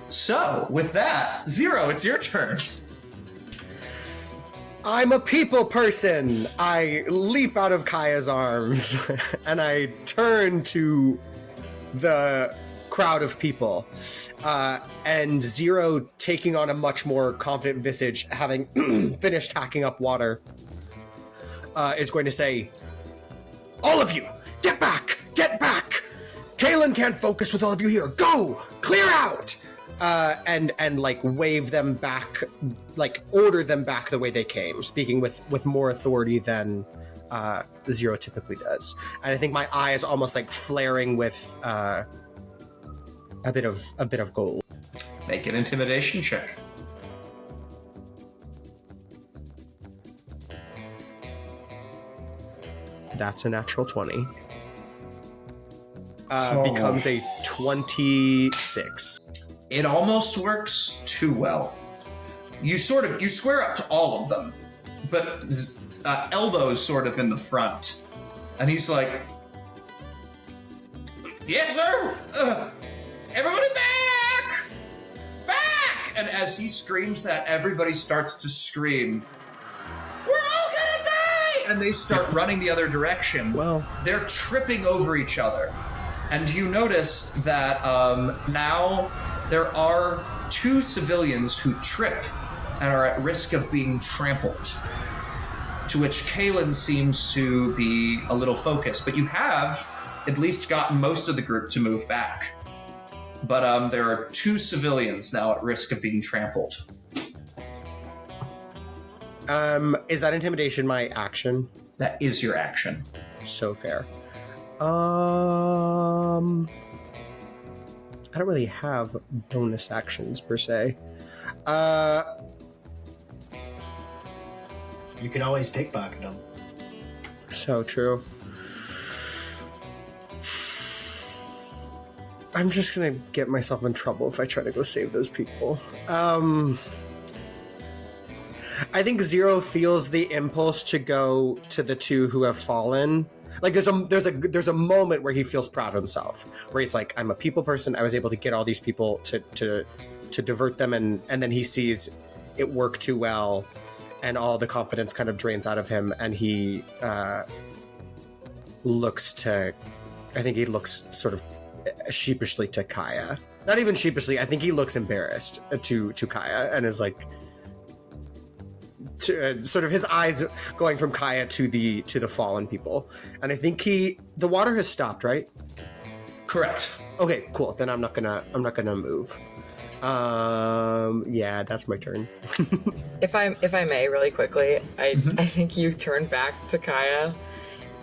So, with that, Zero, it's your turn.
I'm a people person. I leap out of Kaia's arms and I turn to the crowd of people. And Zero, taking on a much more confident visage, having finished hacking up water, is going to say, all of you, get back! Get back! Kaylin can't focus with all of you here. Go! Clear out! And like wave them back, like order them back the way they came, speaking with more authority than Zero typically does. And I think my eye is almost like flaring with a bit of gold.
Make an intimidation check.
That's a natural 20. Becomes a 26.
It almost works too well. You square up to all of them, but Elbow's sort of in the front, and he's like, "Yes, sir. Everybody back!" And as he screams that, everybody starts to scream, "We're all gonna die!" And they start running the other direction.
Well,
they're tripping over each other, and you notice that now there are 2 civilians who trip and are at risk of being trampled, to which Kaylin seems to be a little focused. But you have at least gotten most of the group to move back. But there are 2 civilians now at risk of being trampled.
Is that intimidation my action?
That is your action.
So fair. I don't really have bonus actions per se.
You can always pickpocket them.
So true. I'm just gonna get myself in trouble if I try to go save those people. I think Zero feels the impulse to go to the 2 who have fallen. Like there's a moment where he feels proud of himself, where he's like, I'm a people person. I was able to get all these people to divert them, and then he sees it work too well, and all the confidence kind of drains out of him, and he looks sort of sheepishly to Kaia. Not even sheepishly. I think he looks embarrassed to Kaia, and is like, sort of his eyes going from Kaia to the fallen people. And I think the water has stopped, right?
Correct.
Okay, cool. Then I'm not gonna move. Yeah, that's my turn.
If I may, really quickly, I think you turn back to Kaia,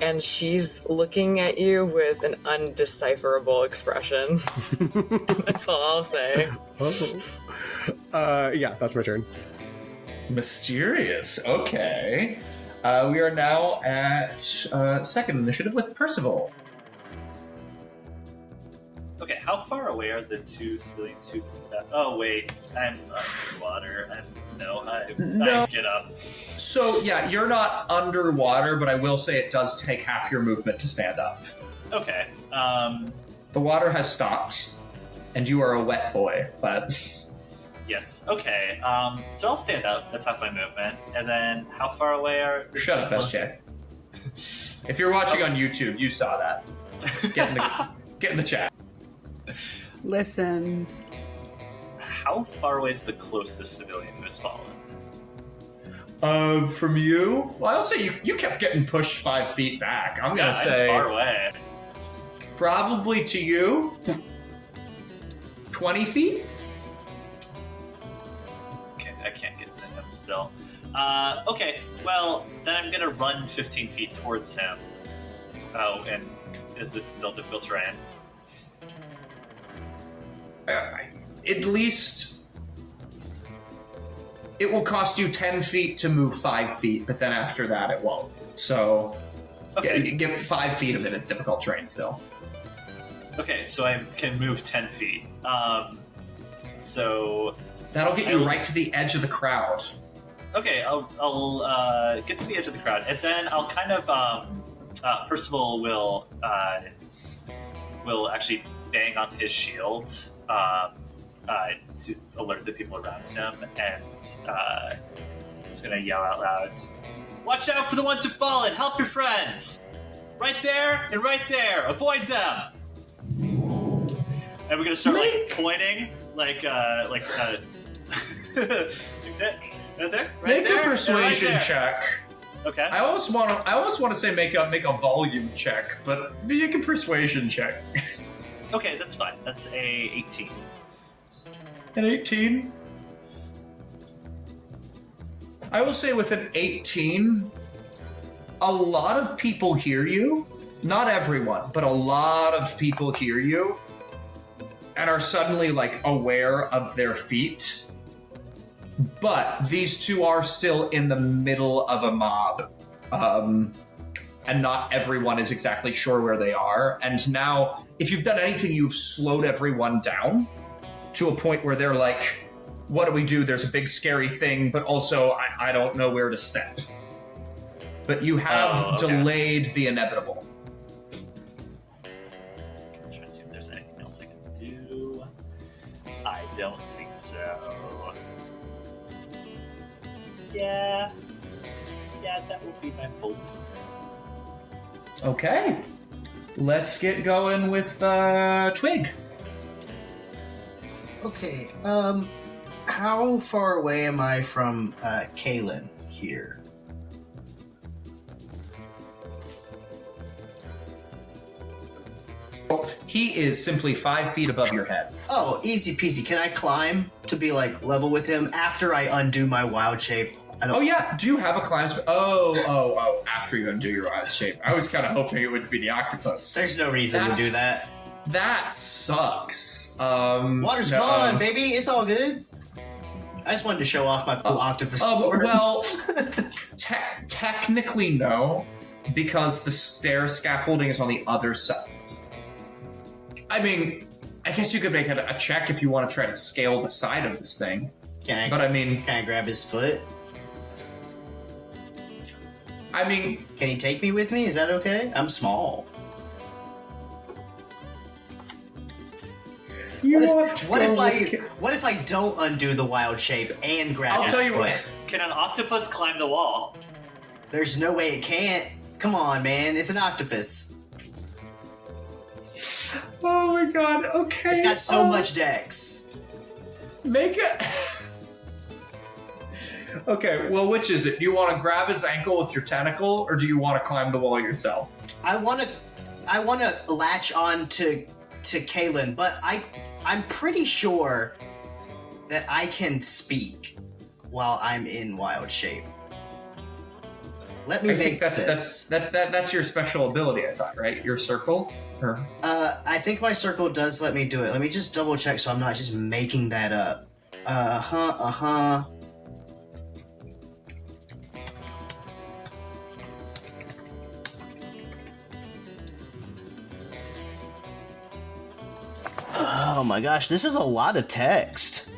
and she's looking at you with an undecipherable expression. That's all I'll say.
Yeah, that's my turn.
Mysterious. Okay. We are now at second initiative with Percival.
Okay, how far away are the two civilians who... Oh, wait. I'm underwater. I get up.
So, yeah, you're not underwater, but I will say it does take half your movement to stand up.
Okay.
The water has stopped, and you are a wet boy, but...
Yes, okay. So I'll stand up. That's half my movement. And then how far away are...
Shut up, SJ. If you're watching on YouTube, you saw that. Get in the chat.
Listen.
How far away is the closest civilian who has fallen?
From you? Well, I'll say you kept getting pushed 5 feet back. I'm gonna say...
I'm far away.
Probably to you? 20 feet?
Okay, I can't get to him still. Okay, well, then I'm gonna run 15 feet towards him. Oh, and is it still difficult terrain?
At least it will cost you 10 feet to move 5 feet, but then after that it won't. So,
okay.
Yeah, give 5 feet of it as difficult terrain still.
Okay, so I can move 10 feet. So
that'll get you right to the edge of the crowd.
Okay, I'll get to the edge of the crowd, and then I'll kind of Percival will actually bang on his shield to alert the people around him, and it's gonna yell out loud, "Watch out for the ones who've fallen! Help your friends! Right there and right there! Avoid them!" And we're gonna start pointing like right there.
Make a persuasion check.
Okay.
I almost want to say make a volume check, but you can persuasion check.
Okay, that's fine. That's a 18.
An 18? I will say with an 18, a lot of people hear you. Not everyone, but a lot of people hear you and are suddenly aware of their feet. But these two are still in the middle of a mob. And not everyone is exactly sure where they are. And now, if you've done anything, you've slowed everyone down to a point where they're like, what do we do? There's a big scary thing, but also I don't know where to step. But you have delayed the inevitable.
I'm trying to see if there's anything else I can do. I don't think so. Yeah, that would be my fault.
Okay. Let's get going with Twig.
Okay, how far away am I from Kaelin here?
He is simply 5 feet above your head.
Oh, easy peasy. Can I climb to be level with him after I undo my wild shape?
Oh yeah, do you have a climb? Oh, after you undo your wild shape. I was kind of hoping it would be the octopus.
There's no reason to do that.
That sucks.
Water's gone, baby. It's all good. I just wanted to show off my cool octopus.
Well, technically no, because the stair scaffolding is on the other side. I mean, I guess you could make a check if you want to try to scale the side of this thing.
Can I grab his foot?
I mean,
can he take me with me? Is that okay? I'm small. What if I don't undo the wild shape and grab?
I'll tell you what.
Can an octopus climb the wall?
There's no way it can't. Come on, man. It's an octopus.
Oh my god. Okay.
It's got so much dex.
Make it. Okay, well, which is it? Do you want to grab his ankle with your tentacle, or do you want to climb the wall yourself?
I want to latch on to Kaelin, but I'm pretty sure that I can speak while I'm in wild shape. Let me make this.
That's your special ability, I thought, right? Your circle? Or...
I think my circle does let me do it. Let me just double check so I'm not just making that up. Oh my gosh, this is a lot of text.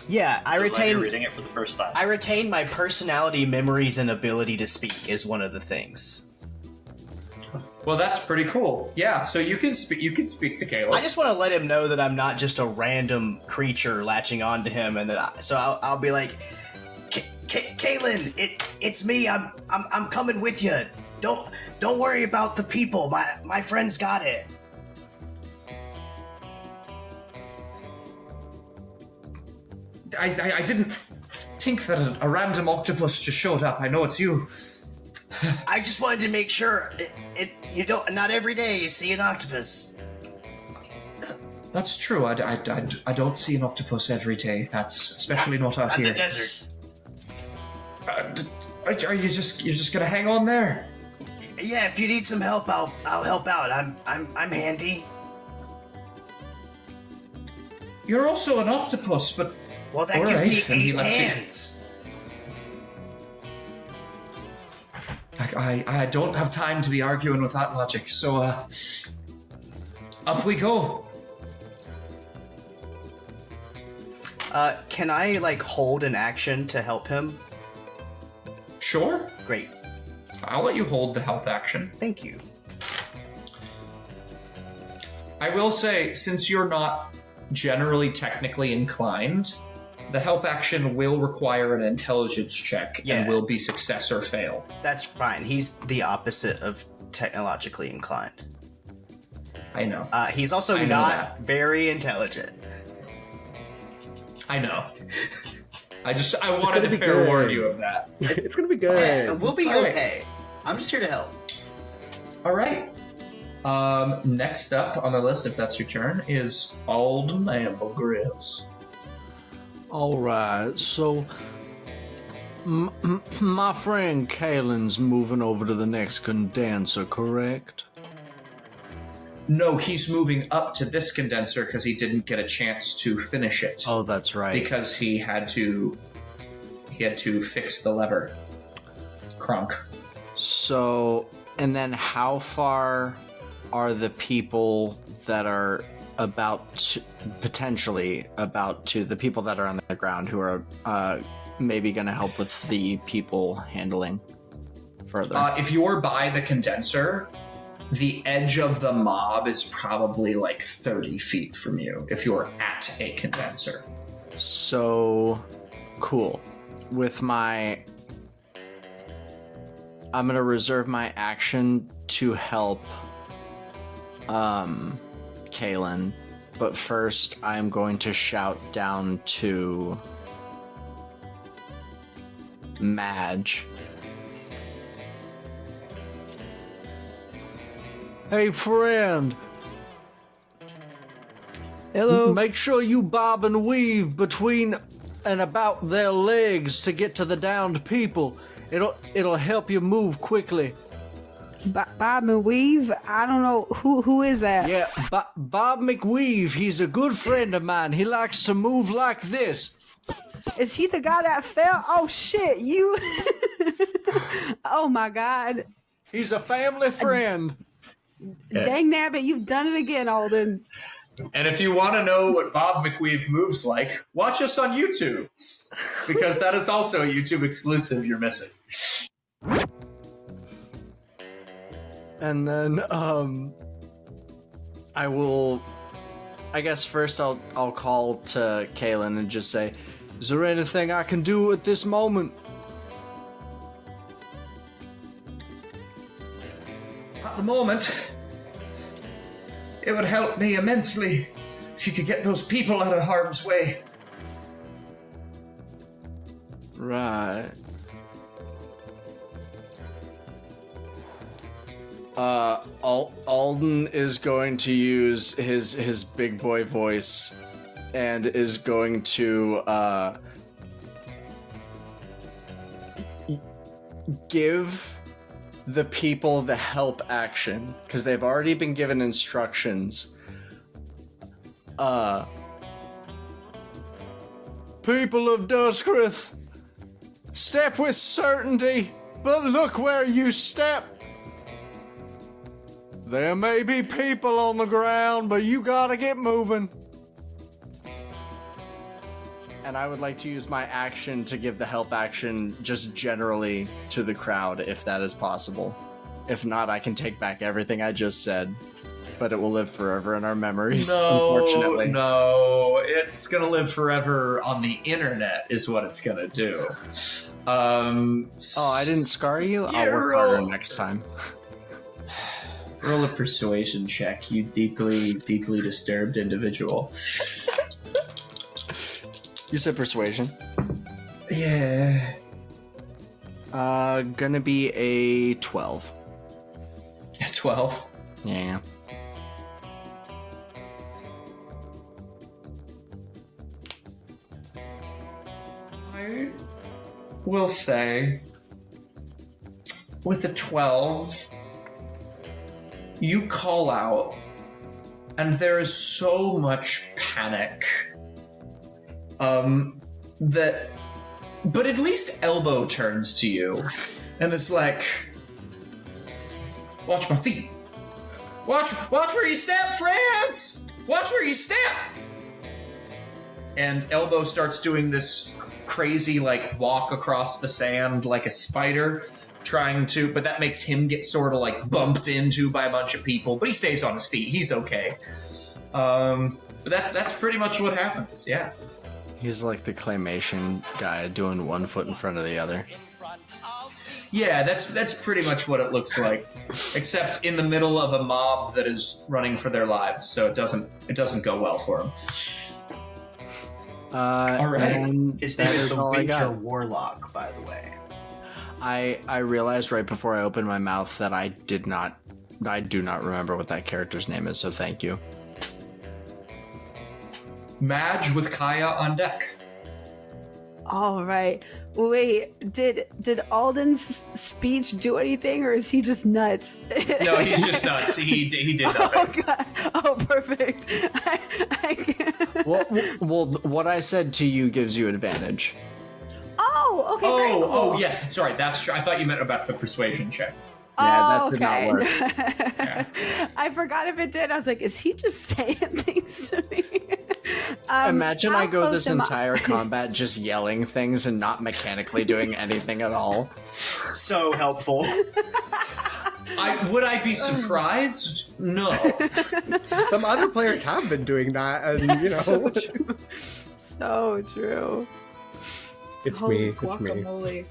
Yeah, I retain.
Reading it for the first time.
I retain my personality, memories, and ability to speak is one of the things.
Well, that's pretty cool. Yeah, so you can speak. You can speak to Caleb.
I just want to let him know that I'm not just a random creature latching onto him, and that I'll be like, Kaylin, it's me. I'm coming with you. Don't worry about the people. My friends got it.
I didn't think that a random octopus just showed up. I know it's you.
I just wanted to make sure you don't. Not every day you see an octopus.
That's true. I don't see an octopus every day. That's especially not out here.
In the desert.
Are you just gonna hang on there?
Yeah, if you need some help, I'll help out. I'm handy.
You're also an octopus, but
well, that
all
gives
right.
me 8 hands.
I don't have time to be arguing with that logic. So up we go.
Can I hold an action to help him?
Sure.
Great.
I'll let you hold the help action.
Thank you.
I will say, since you're not generally technically inclined, the help action will require an intelligence check and will be success or fail.
That's fine. He's the opposite of technologically inclined.
I know.
He's also not very intelligent.
I know. I wanted to fair warn you of that.
It's gonna be good.
We'll be okay. I'm just here to help.
All right. Next up on the list, if that's your turn, is Alden Ambergris.
All right, so my friend Kalen's moving over to the next condenser, correct?
No, he's moving up to this condenser because he didn't get a chance to finish it.
Oh, that's right.
Because he had to fix the lever. Crunk.
So, and then how far are the people that are potentially about to the people that are on the ground who are maybe going to help with the people handling further?
If you're by the condenser, the edge of the mob is probably 30 feet from you if you're at a condenser.
So, cool. I'm going to reserve my action to help Kalen, but first I'm going to shout down to Madge. Hey friend!
Hello.
Make sure you bob and weave between and about their legs to get to the downed people. It'll help you move quickly.
Bob McWeave? I don't know. Who is that?
Yeah, Bob McWeave. He's a good friend of mine. He likes to move like this.
Is he the guy that fell? Oh, shit. You. Oh, my God.
He's a family friend.
Dang nabbit, you've done it again, Alden.
And if you want to know what Bob McWeave moves like, watch us on YouTube. Because that is also a YouTube exclusive you're missing.
And then, I guess first I'll call to Kalen and just say, is there anything I can do at this moment?
At the moment, it would help me immensely if you could get those people out of harm's way.
Right. Alden is going to use his big boy voice and is going to give the people the help action because they've already been given instructions. People of Duskrith, step with certainty, but look where you step. There may be people on the ground, but you gotta get moving. And I would like to use my action to give the help action just generally to the crowd, if that is possible. If not, I can take back everything I just said, but it will live forever in our memories, unfortunately.
No, it's gonna live forever on the internet is what it's gonna do.
Oh, I didn't scar you? I'll work harder next time.
Roll a persuasion check, you deeply, deeply disturbed individual.
You said persuasion?
Yeah.
Gonna be a 12.
12?
Yeah.
I will say, with a 12, you call out, and there is so much panic but at least Elbow turns to you and it's like, watch my feet. Watch where you step, friends! Watch where you step! And Elbow starts doing this crazy, like, walk across the sand like a spider, but that makes him get sort of, like, bumped into by a bunch of people, but he stays on his feet. He's okay. But that's pretty much what happens, yeah.
He's like the claymation guy doing one foot in front of the other.
Yeah, that's pretty much what it looks like, except in the middle of a mob that is running for their lives, so it doesn't go well for him.
All
right.
His name is the Winter Warlock, by the way.
I realized right before I opened my mouth that I do not remember what that character's name is, so thank you.
Madge with Kaia on deck.
All right. Wait, did Alden's speech do anything, or is he just nuts?
No, he's just nuts. He did nothing.
Oh, God. Oh, perfect.
Well, what I said to you gives you advantage.
Oh, okay. Very cool.
Oh, yes. Sorry, that's true. I thought you meant about the persuasion check.
Yeah, that did
okay.
not work.
Yeah.
I forgot if it did. I was like, is he just saying things to me?
Imagine I go this
close am I?
entire combat just yelling things and not mechanically doing anything at all.
So helpful.
Would I be surprised? No.
Some other players have been doing that, and you know.
So true. So true.
It's
Holy
me. It's me.
guacamole.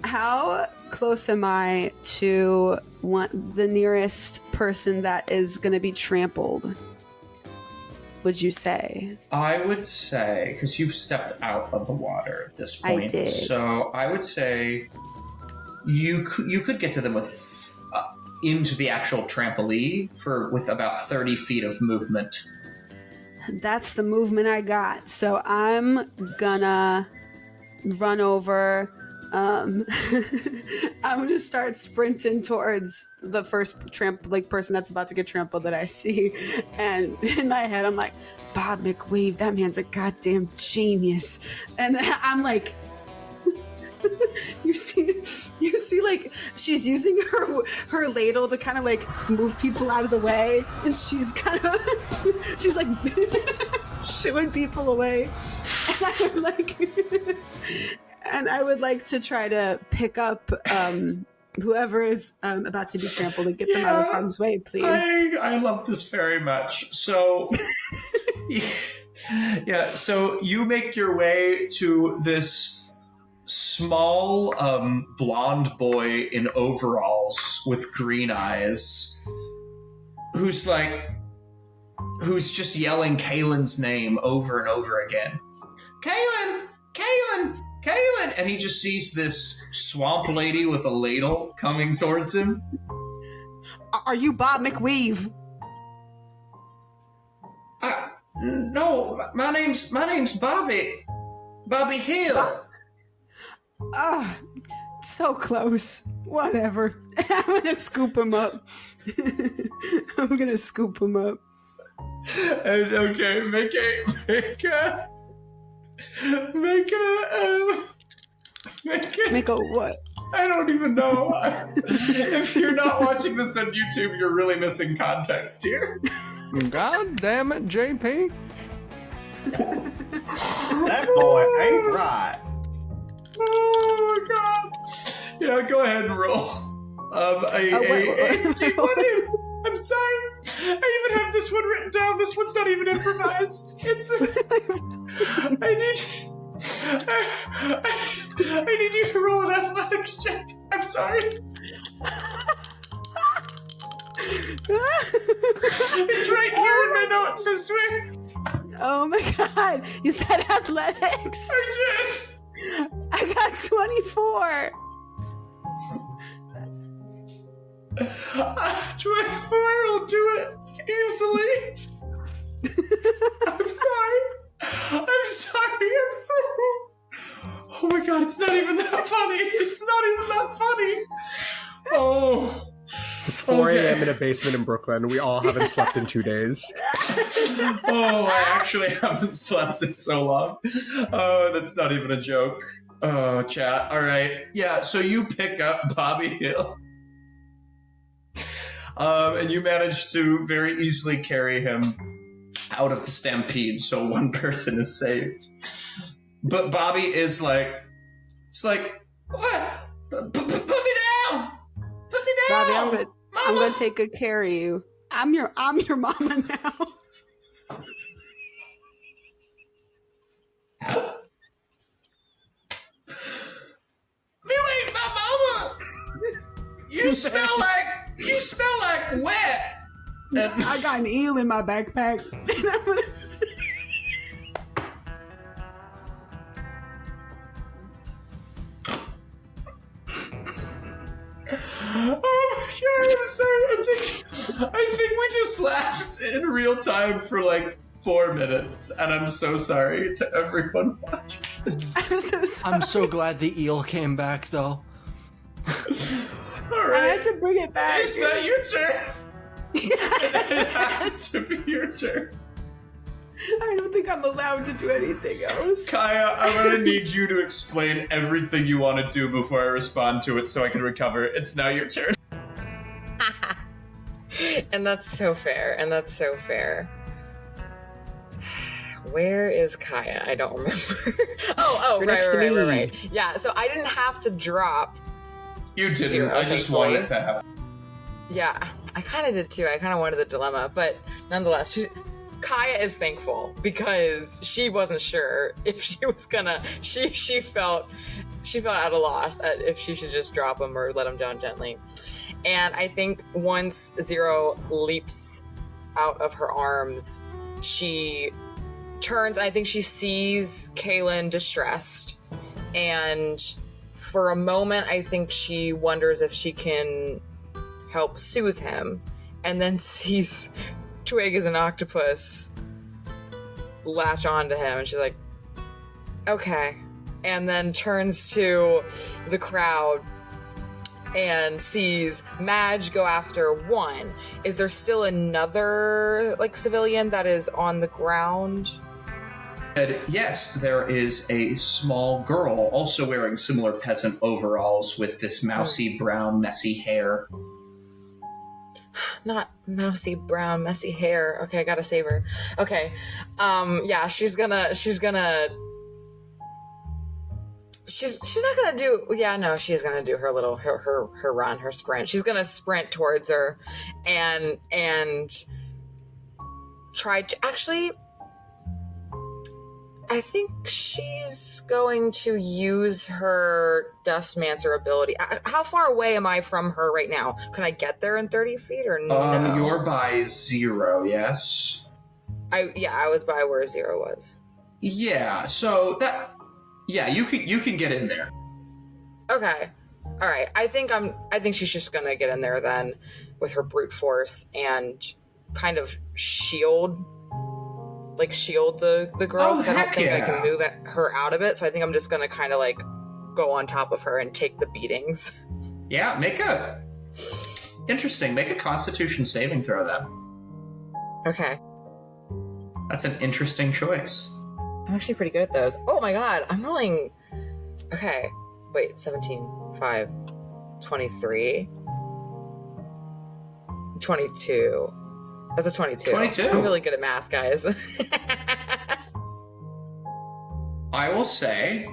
How close am I to the nearest person that is going to be trampled? Would you say?
I would say, because you've stepped out of the water at this point.
I did.
So I would say you could get to them with into the actual trampoline with about 30 feet of movement.
That's the movement I got. So I'm gonna run over. I'm gonna start sprinting towards the first person that's about to get trampled that I see, and in my head I'm like, Bob McWeave, that man's a goddamn genius, and I'm like, you see, like she's using her ladle to kind of like move people out of the way, and she's like shooing people away, and I would like to try to pick up whoever is about to be trampled and get them out of harm's way, please.
I love this very much. So, yeah, so you make your way to this small blonde boy in overalls with green eyes who's just yelling Kaylin's name over and over again. Kaylin! Kaylin! Kaylin! And he just sees this swamp lady with a ladle coming towards him.
Are you Bob McWeave?
No, my name's Bobby Hill.
So close. Whatever. I'm gonna scoop him up.
And okay,
Make a what?
I don't even know. If you're not watching this on YouTube, you're really missing context here.
God damn it, JP.
That boy ain't right.
Oh, God. Yeah, go ahead and roll. I'm sorry. I even have this one written down. This one's not even improvised. It's. I need you to roll an athletics check. I'm sorry. It's right here in my notes, I swear.
Oh my god. You said athletics.
I did.
I got 24.
24 will do it easily. I'm sorry. I'm sorry. Oh my god, it's not even that funny. It's not even that funny. Oh.
It's 4 a.m. in a basement in Brooklyn. We all haven't slept in 2 days.
Oh, I actually haven't slept in so long. Oh, that's not even a joke. Oh, chat. All right. Yeah, so you pick up Bobby Hill. And you manage to very easily carry him out of the stampede, so one person is saved. But Bobby is like, it's like, what? Put me down! Put me down!
Bobby, I'm gonna take good care of you. I'm your mama now.
You ain't my mama! You smell like wet!
I got an eel in my backpack.
Oh my god, I'm sorry. I think we just laughed in real time for like 4 minutes, and I'm so sorry to everyone watching this.
I'm so sorry.
I'm so glad the eel came back, though.
All right.
I had to bring it back.
Is that your turn? It has to be your turn.
I don't think I'm allowed to do anything else.
Kaia, I'm gonna need you to explain everything you want to do before I respond to it so I can recover. It's now your turn.
And that's so fair. Where is Kaia? I don't remember.
You're next to me.
Right. Yeah, so I didn't have to drop.
You didn't.
0,
I just
thankfully.
wanted to have.
Yeah, I kind of did too. I kind of wanted the dilemma, but nonetheless, Kaia is thankful because she wasn't sure if she was gonna. She felt at a loss at if she should just drop him or let him down gently. And I think once Zero leaps out of her arms, she turns. And I think she sees Kaylin distressed, and for a moment, I think she wonders if she can help soothe him, and then sees Twig as an octopus latch onto him, and she's like, okay, and then turns to the crowd and sees Madge go after one. Is there still another civilian that is on the ground?
Yes, there is a small girl also wearing similar peasant overalls with this mousy brown messy hair.
Not mousy brown messy hair. Okay, I gotta save her. Okay, yeah, she's not gonna do. Yeah, no, she's gonna do her little her run, her sprint. She's gonna sprint towards her, and try to actually. I think she's going to use her Dustmancer ability. How far away am I from her right now? Can I get there in 30 feet or no?
You're by 0, yes?
I was by where 0 was.
Yeah, so that... Yeah, you can get in there.
Okay. All right. I think she's just going to get in there then with her brute force and kind of shield the girl, because I don't think I can move her out of it, so I think I'm just gonna kind of go on top of her and take the beatings.
Yeah, make a Constitution saving throw then.
Okay.
That's an interesting choice.
I'm actually pretty good at those. Oh my god, I'm rolling. Okay. Wait, 17, 5, 23, 22. That's a 22.
22.
I'm really good at math, guys.
I will say,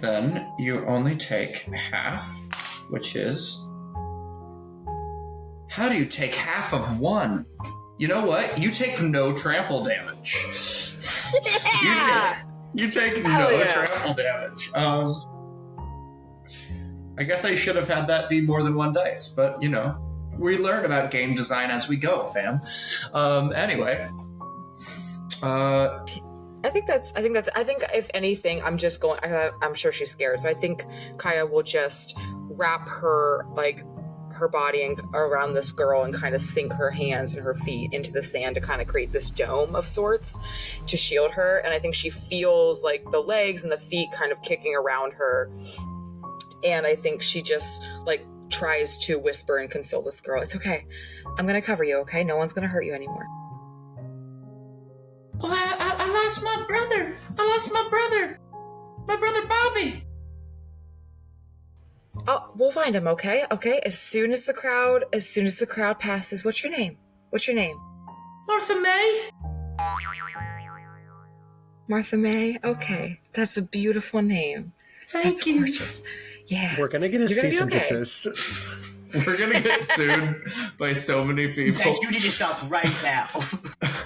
then, you only take half, which is... How do you take half of 1? You know what? You take no trample damage.
Yeah!
You take
Hell
no
yeah.
trample damage. I guess I should have had that be more than 1 dice, but, you know, we learn about game design as we go, fam. Anyway.
I think if anything, I'm sure she's scared. So I think Kaia will just wrap her body around this girl and kind of sink her hands and her feet into the sand to kind of create this dome of sorts to shield her. And I think she feels like the legs and the feet kind of kicking around her. And I think she just tries to whisper and console this girl. It's okay. I'm going to cover you, okay? No one's going to hurt you anymore.
Oh, I lost my brother. My brother Bobby.
Oh, we'll find him, okay? Okay, as soon as the crowd passes. What's your name?
Martha May.
Martha May? Okay. That's a beautiful name.
Thank you.
Gorgeous. Yeah.
We're gonna get a
You're gonna be
cease and
okay.
desist.
We're gonna get sued by so many people.
Madge, you need to stop right now.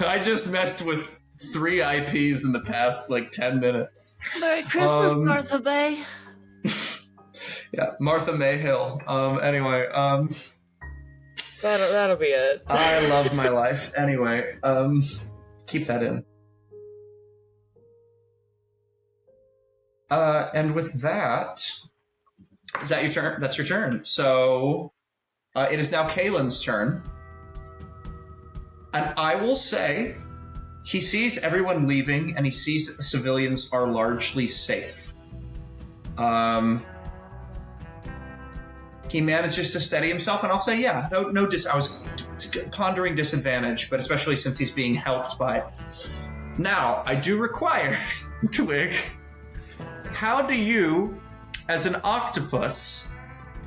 I just messed with 3 IPs in the past 10 minutes.
Merry Christmas, Martha Bay.
Yeah, Martha Mayhill. Anyway,
That'll be it.
I love my life. Anyway, keep that in. And with that, is that your turn? That's your turn. So, it is now Kaylin's turn. And I will say, he sees everyone leaving, and he sees that the civilians are largely safe. He manages to steady himself, and I'll say, yeah, I was pondering disadvantage, but especially since he's being helped by... Now, I do require, Twig, how do you, as an octopus,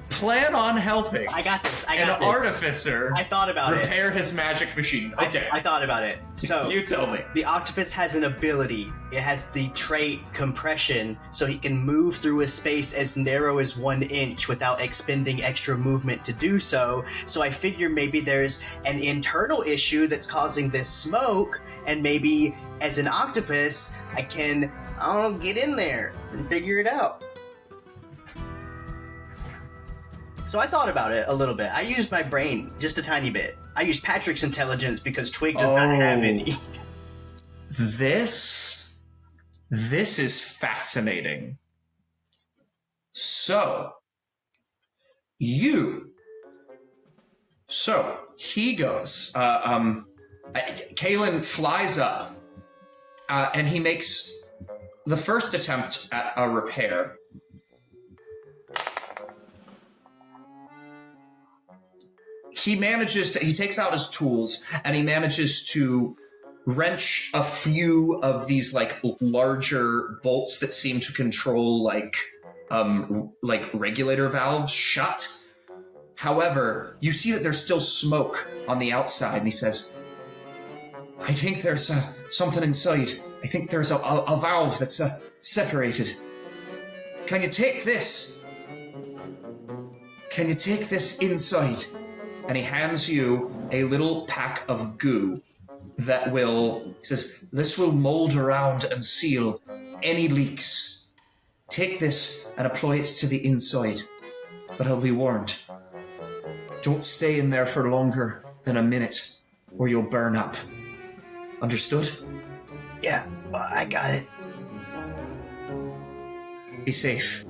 plan on helping
I got this.
an artificer
I thought about
repair his magic machine? Okay.
I thought about it. So
You tell me.
the octopus has an ability. It has the trait compression, so he can move through a space as narrow as 1 inch without expending extra movement to do so. So I figure maybe there's an internal issue that's causing this smoke, and maybe as an octopus, I can, get in there and figure it out. So I thought about it a little bit. I used my brain just a tiny bit. I used Patrick's intelligence because Twig does not have any.
This is fascinating. So he goes. Kaylin flies up, and he makes the first attempt at a repair. He takes out his tools, and he manages to wrench a few of these larger bolts that seem to control regulator valves shut. However, you see that there's still smoke on the outside, and he says, I think there's something inside. I think there's a valve that's separated. Can you take this? Can you take this inside? And he hands you a little pack of goo that he says, this will mold around and seal any leaks. Take this and apply it to the inside. But I'll be warned. Don't stay in there for longer than a minute, or you'll burn up. Understood?
Yeah, I got it.
Be safe.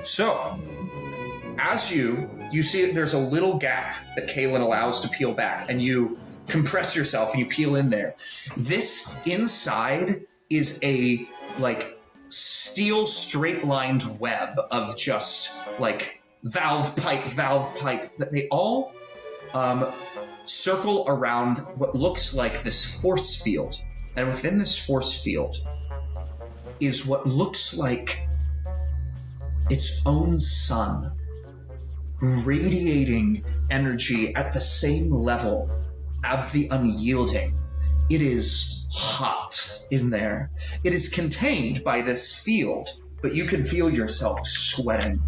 So, as you see that there's a little gap that Kaylin allows to peel back, and you compress yourself and you peel in there. This inside is a steel straight-lined web of just valve pipe that they all circle around what looks like this force field. And within this force field is what looks like its own sun, radiating energy at the same level of the unyielding. It is hot in there. It is contained by this field, but you can feel yourself sweating.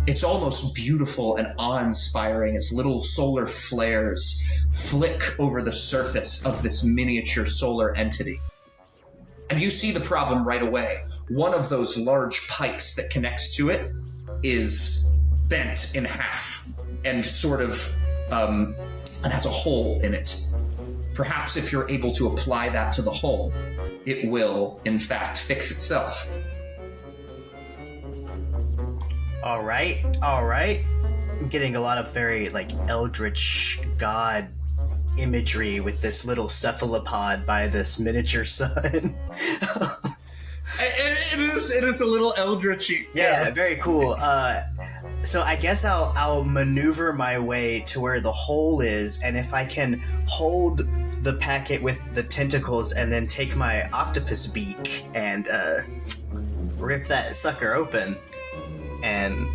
It's almost beautiful and awe-inspiring as little solar flares flick over the surface of this miniature solar entity. And you see the problem right away. One of those large pipes that connects to it is bent in half and sort of and has a hole in it. Perhaps if you're able to apply that to the hole, it will, in fact, fix itself.
All right. I'm getting a lot of very, eldritch god imagery with this little cephalopod by this miniature sun.
It is a little eldritchy.
Yeah, very cool. So I guess I'll maneuver my way to where the hole is, and if I can hold the packet with the tentacles and then take my octopus beak and rip that sucker open, and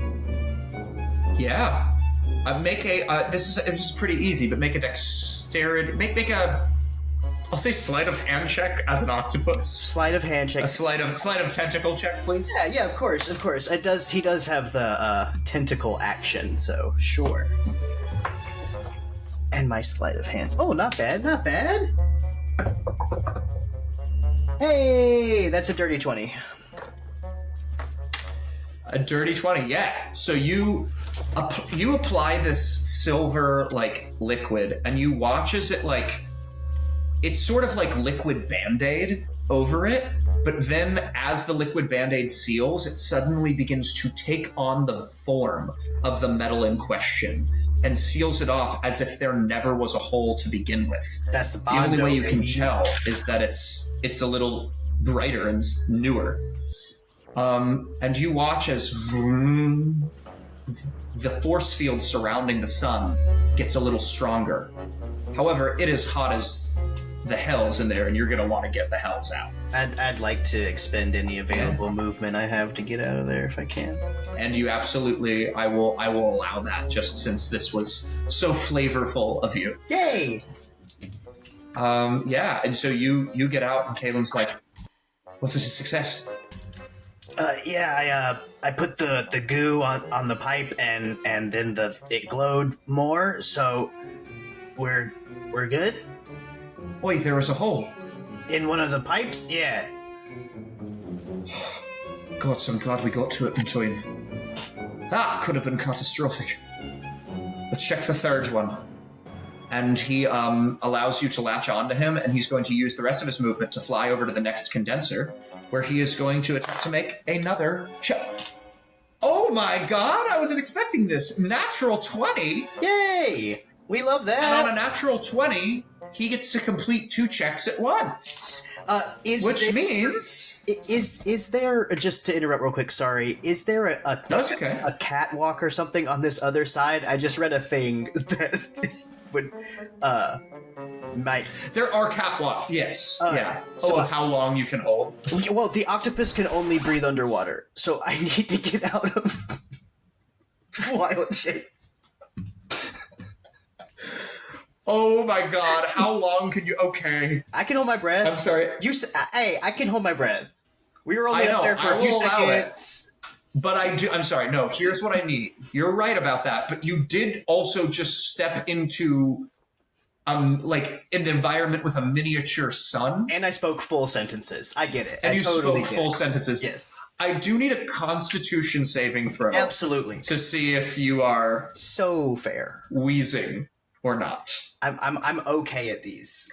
yeah, make a. This is pretty easy, but make a dexterity. Make a. I'll say sleight of hand check as an octopus.
Sleight of hand check.
A sleight of tentacle check, please.
Yeah, of course. He does have the tentacle action, so sure. And my sleight of hand. Oh, not bad. Hey, that's a dirty 20.
A dirty 20, yeah. So you apply this silver liquid, and you watch as it it's sort of like liquid Band-Aid over it, but then as the liquid Band-Aid seals, it suddenly begins to take on the form of the metal in question and seals it off as if there never was a hole to begin with.
That's the
only way you can tell is that it's a little brighter and newer. And you watch as the force field surrounding the sun gets a little stronger. However, it is hot as the hell's in there, and you're gonna want to get the hells out.
I'd like to expend any available movement I have to get out of there if I can.
And you absolutely, I will allow that, just since this was so flavorful of you.
Yay!
Yeah, and so you get out, and Kaylin's like, "Was this a success?"
Yeah, I put the goo on the pipe, and then it glowed more, so we're good.
Wait, there was a hole
in one of the pipes. Yeah.
God, so I'm glad we got to it in time. That could have been catastrophic. Let's check the third one. And he allows you to latch onto him, and he's going to use the rest of his movement to fly over to the next condenser, where he is going to attempt to make another check. Oh my god, I wasn't expecting this. Natural 20.
Yay! We love that.
And on a natural 20, he gets to complete 2 checks at once. Which means...
Is there, just to interrupt real quick, sorry, is there
No, it's okay.
a catwalk or something on this other side? I just read a thing that might...
There are catwalks, yes. Yeah.
So
how long you can hold?
Well, the octopus can only breathe underwater, so I need to get out of wild shape.
Oh my god, how long can you... Okay.
I can hold my breath.
I'm sorry.
Hey, I can hold my breath. We were only up there for a few seconds.
But I'm sorry, no, here's what I need. You're right about that, but you did also just step into, in the environment with a miniature sun.
And I spoke full sentences. I get it.
And you
totally
spoke full sentences.
Yes.
I do need a Constitution saving throw.
Absolutely.
To see if you are...
So fair.
Wheezing or not.
I'm okay at these.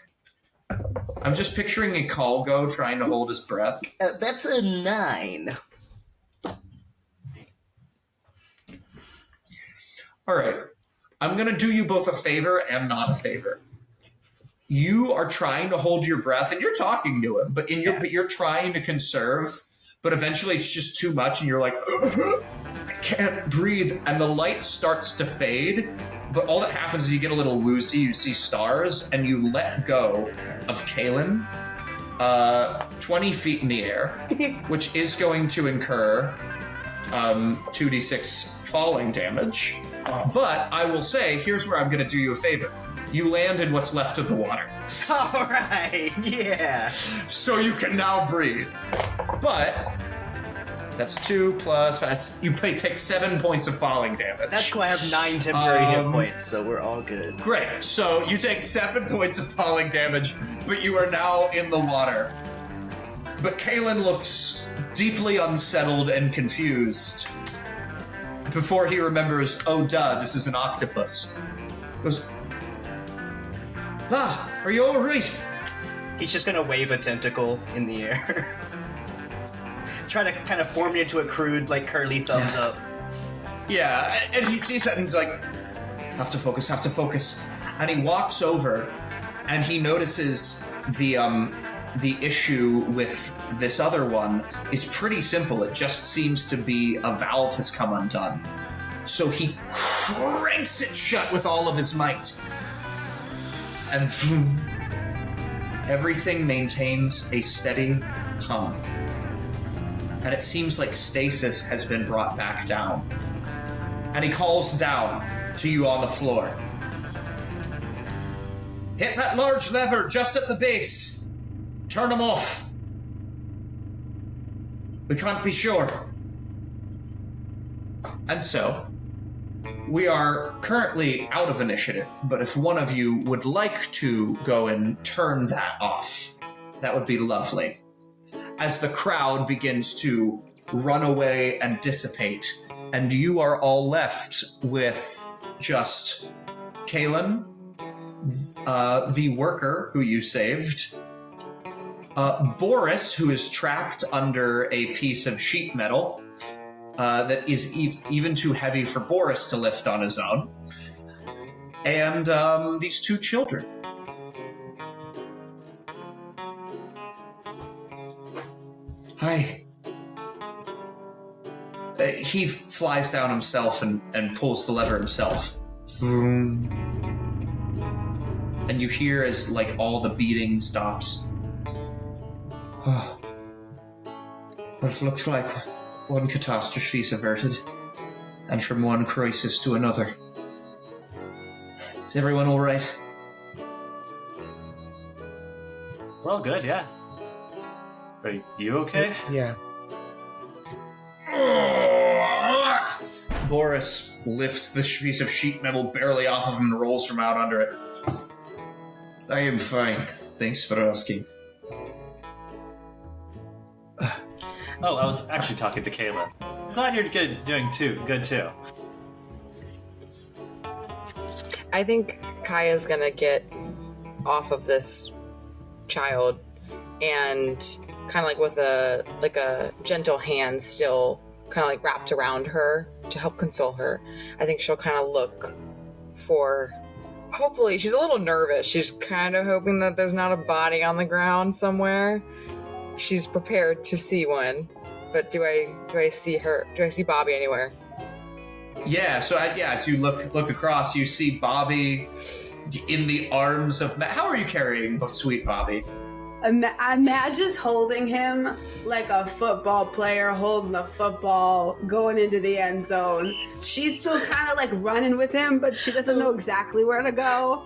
I'm just picturing a Kalgo trying to hold his breath.
That's a 9.
All right. I'm going to do you both a favor and not a favor. You are trying to hold your breath, and you're talking to him, but you're trying to conserve, but eventually it's just too much, and you're like, I can't breathe, and the light starts to fade. But all that happens is you get a little woozy, you see stars, and you let go of Kaylin 20 feet in the air, which is going to incur 2d6 falling damage. But I will say, here's where I'm going to do you a favor. You land in what's left of the water.
All right, yeah.
So you can now breathe. But that's 2 plus 5. You take 7 points of falling damage.
That's cool. I have 9 temporary hit points, so we're all good.
Great. So you take 7 points of falling damage, but you are now in the water. But Kaelin looks deeply unsettled and confused before he remembers, oh duh, this is an octopus. He goes, Lad, are you alright?
He's just gonna wave a tentacle in the air. Try to kind of form it into a crude, like, curly thumbs up.
Yeah, and he sees that and he's like, have to focus. And he walks over and he notices the issue with this other one is pretty simple. It just seems to be a valve has come undone. So he cranks it shut with all of his might. And everything maintains a steady hum. And it seems like stasis has been brought back down. And he calls down to you on the floor. Hit that large lever just at the base. Turn them off. We can't be sure. And so, we are currently out of initiative, but if one of you would like to go and turn that off, that would be lovely. As the crowd begins to run away and dissipate, and you are all left with just Kaelin, the worker who you saved, Boris, who is trapped under a piece of sheet metal that is even too heavy for Boris to lift on his own, and these 2 children. Hi. He flies down himself and pulls the lever himself. And you hear as, like, all the beating stops. Oh. Well, it looks like one catastrophe's averted, and from one crisis to another. Is everyone all right?
We're all good, yeah. Are you okay?
Yeah.
Boris lifts the piece of sheet metal barely off of him and rolls from out under it. I am fine. Thanks for asking.
Oh, I was actually talking to Kayla. Glad you're doing good too.
I think Kaia's gonna get off of this child and kind of like with a gentle hand still kind of like wrapped around her to help console her. I think she'll kind of look for, hopefully, she's a little nervous. She's kind of hoping that there's not a body on the ground somewhere. She's prepared to see one, but do I see her? Do I see Bobby anywhere?
Yeah. So as you look across, you see Bobby in the arms of How are you carrying sweet Bobby?
Madge is holding him like a football player holding the football going into the end zone. She's still kind of like running with him, but she doesn't know exactly where to go.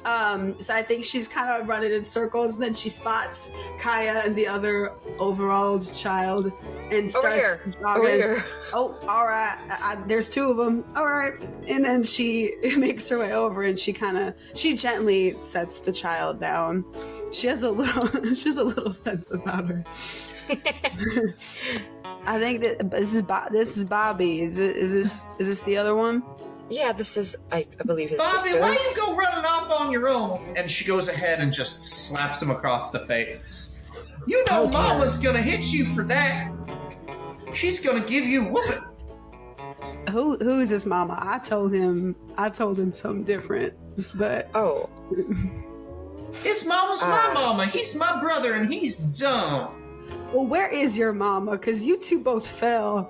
So I think she's kind of running in circles, and then she spots Kaia and the other overalled child and starts jogging.
Over here.
Oh, all right. There's 2 of them. All right. And then she makes her way over, and she gently sets the child down. She has a little sense about her. I think that this is Bobby. Is this the other one?
Yeah, this is, I believe, his
Bobby,
sister.
why you go running off on your own? And she goes ahead and just slaps him across the face. You know Mama's gonna hit you for that. She's gonna give you a whooping.
Who is this mama? I told him something different, but
His mama's my mama. He's my brother, and he's dumb.
Well, where is your mama? Because you 2 both fell,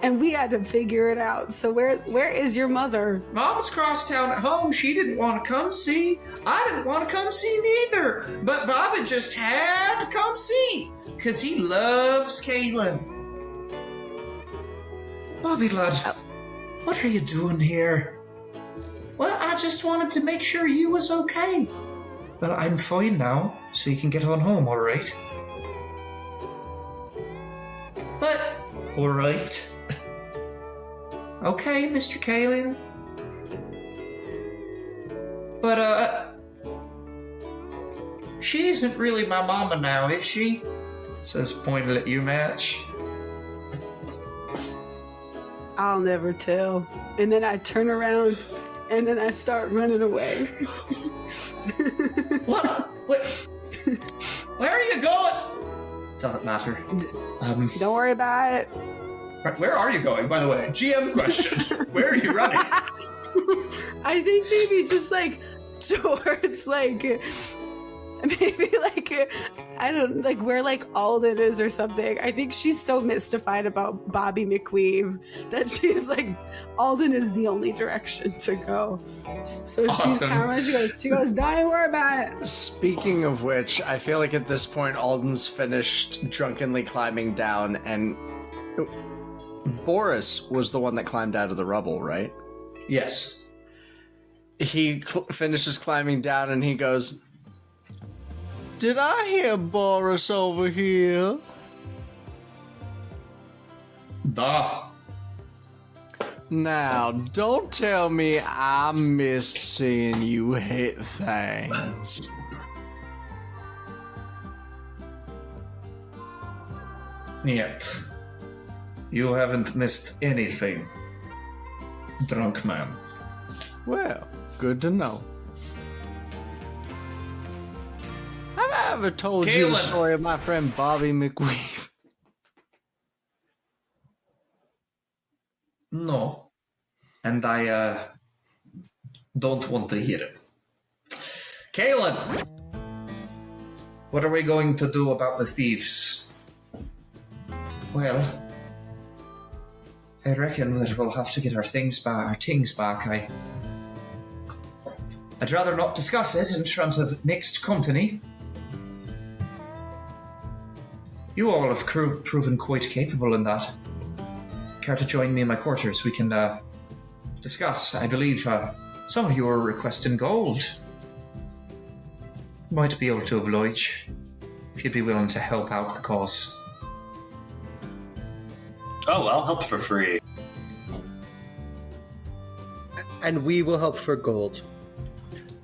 and we had to figure it out. So where is your mother?
Mama's cross town at home. She didn't want to come see. I didn't want to come see neither. But Bobby just had to come see because he loves Kaelin. Bobby, lad, what are you doing here? Well, I just wanted to make sure you was okay. Well, I'm fine now, so you can get on home, all right? But, all right. Okay, Mr. Kalin. But, she isn't really my mama now, is she? Says pointing at you, Madge.
I'll never tell. And then I turn around, and then I start running away.
What? Where are you going? Doesn't matter.
Don't worry about it.
Where are you going, by the way? GM question. Where are you running?
I think maybe just like towards maybe I don't like where like Alden is or something. I think she's so mystified about Bobby McWeave that she's like, Alden is the only direction to go. So she's kind of she goes, don't worry about it.
Speaking of which, I feel like at this point Alden's finished drunkenly climbing down, and Boris was the one that climbed out of the rubble, right?
Yes.
He finishes climbing down and he goes, "Did I hear Boris over here?"
Duh.
Now, don't tell me I missed seeing you hit things.
Yet. You haven't missed anything, drunk man.
Well, good to know. Have I ever told you the story of my friend Bobby McWeave?
No. And I, don't want to hear it. Kaelin! What are we going to do about the thieves? Well, I reckon that we'll have to get our things back. I'd rather not discuss it in front of mixed company. You all have proven quite capable in that. Care to join me in my quarters? We can discuss. I believe some of you are requesting gold. Might be able to oblige if you'd be willing to help out the cause.
Oh, I'll help for free.
And we will help for gold.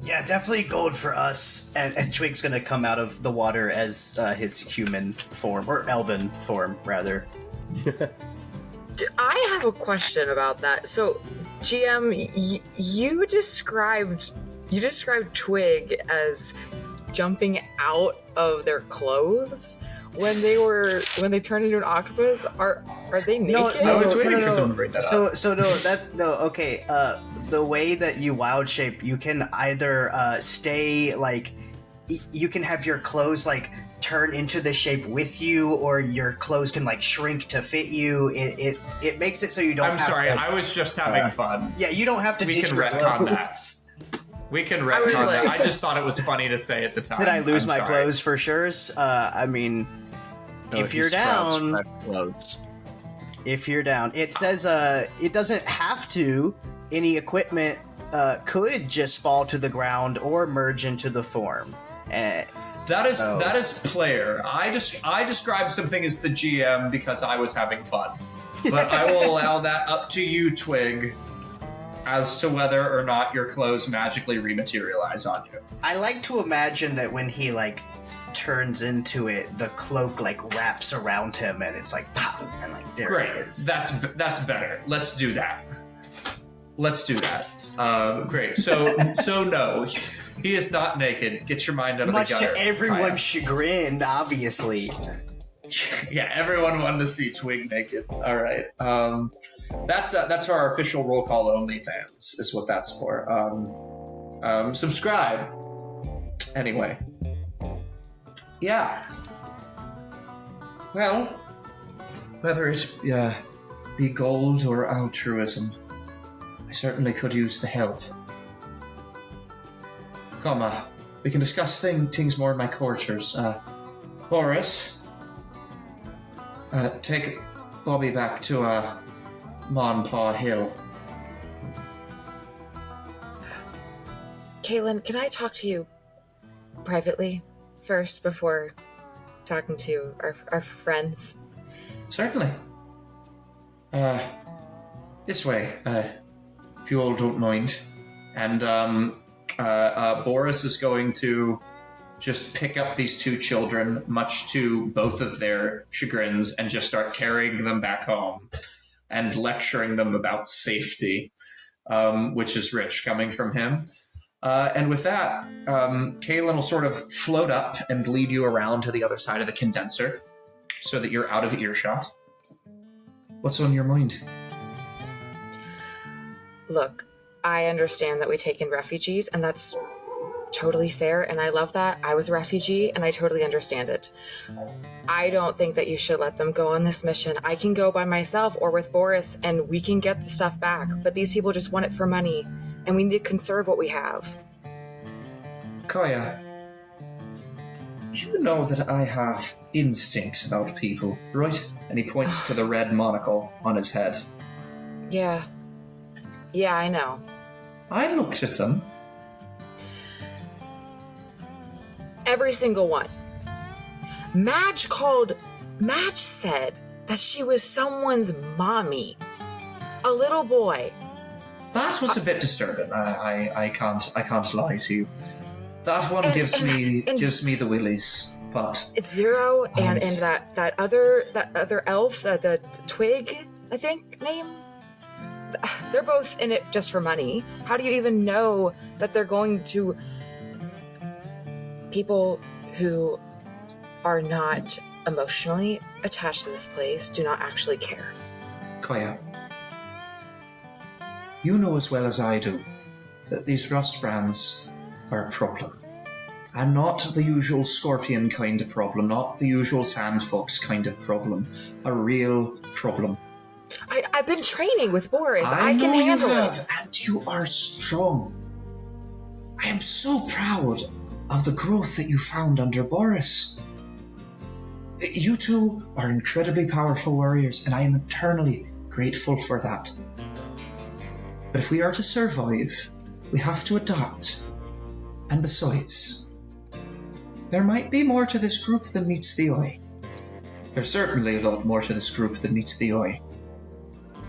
Yeah, definitely gold for us. And Twig's gonna come out of the water as his human form, or elven form, rather.
I have a question about that. So, GM, you described Twig as jumping out of their clothes when they turned into an octopus. Are they naked?
I was waiting for someone to bring that up.
Okay. The way that you wild shape, you can either stay you can have your clothes turn into the shape with you, or your clothes can shrink to fit you. It makes it so you don't.
I'm sorry, I was just having fun.
Yeah, you don't have to.
We
ditch
can
your
retcon
clothes.
that. We can retcon that. I just thought it was funny to say at the time.
Did I lose my
sorry.
clothes for sure? I mean, if you're down, if you're down, it says it doesn't have to. Any equipment could just fall to the ground or merge into the form.
That is player. I described something as the GM because I was having fun, but I will allow that up to you, Twig, as to whether or not your clothes magically rematerialize on you.
I like to imagine that when he turns into it, the cloak wraps around him and it's pop, and there
Great.
it is.
That's better. Let's do that. Great. So no, he is not naked. Get your mind out of
Much
the gutter.
to everyone's
Kaia.
chagrin, obviously.
Yeah, everyone wanted to see Twig naked. All right. That's for our official roll call only fans, is what that's for. Subscribe. Anyway. Yeah. Well, whether it be gold or altruism, I certainly could use the help. Come, we can discuss things more in my quarters. Boris, take Bobby back to Monpaw Hill.
Kaylin, can I talk to you privately first before talking to our friends?
Certainly. This way, if you all don't mind. And Boris is going to just pick up these two children, much to both of their chagrins, and just start carrying them back home and lecturing them about safety, which is rich coming from him. And with that, Kaylin will sort of float up and lead you around to the other side of the condenser so that you're out of earshot. What's on your mind?
Look, I understand that we take in refugees, and that's totally fair, and I love that. I was a refugee, and I totally understand it. I don't think that you should let them go on this mission. I can go by myself or with Boris, and we can get the stuff back, but these people just want it for money, and we need to conserve what we have.
Kaia, you know that I have instincts about people, right? And he points to the red monocle on his head.
Yeah, I know.
I looked at them.
Every single one. Madge said that she was someone's mommy. A little boy.
That was a bit disturbing. I can't lie to you. That one gives me the willies. But
it's Zero and that other elf, the Twig, I think name. They're both in it just for money. How do you even know that they're going to? People who are not emotionally attached to this place do not actually care.
Kaia, you know as well as I do that these rust brands are a problem. And not the usual scorpion kind of problem, not the usual sandfox kind of problem. A real problem.
I've been training with Boris. I
know
can handle
you have,
it.
and you are strong. I am so proud of the growth that you found under Boris. You two are incredibly powerful warriors, and I am eternally grateful for that. But if we are to survive, we have to adapt. And besides, there might be more to this group than meets the eye. There's certainly a lot more to this group than meets the eye.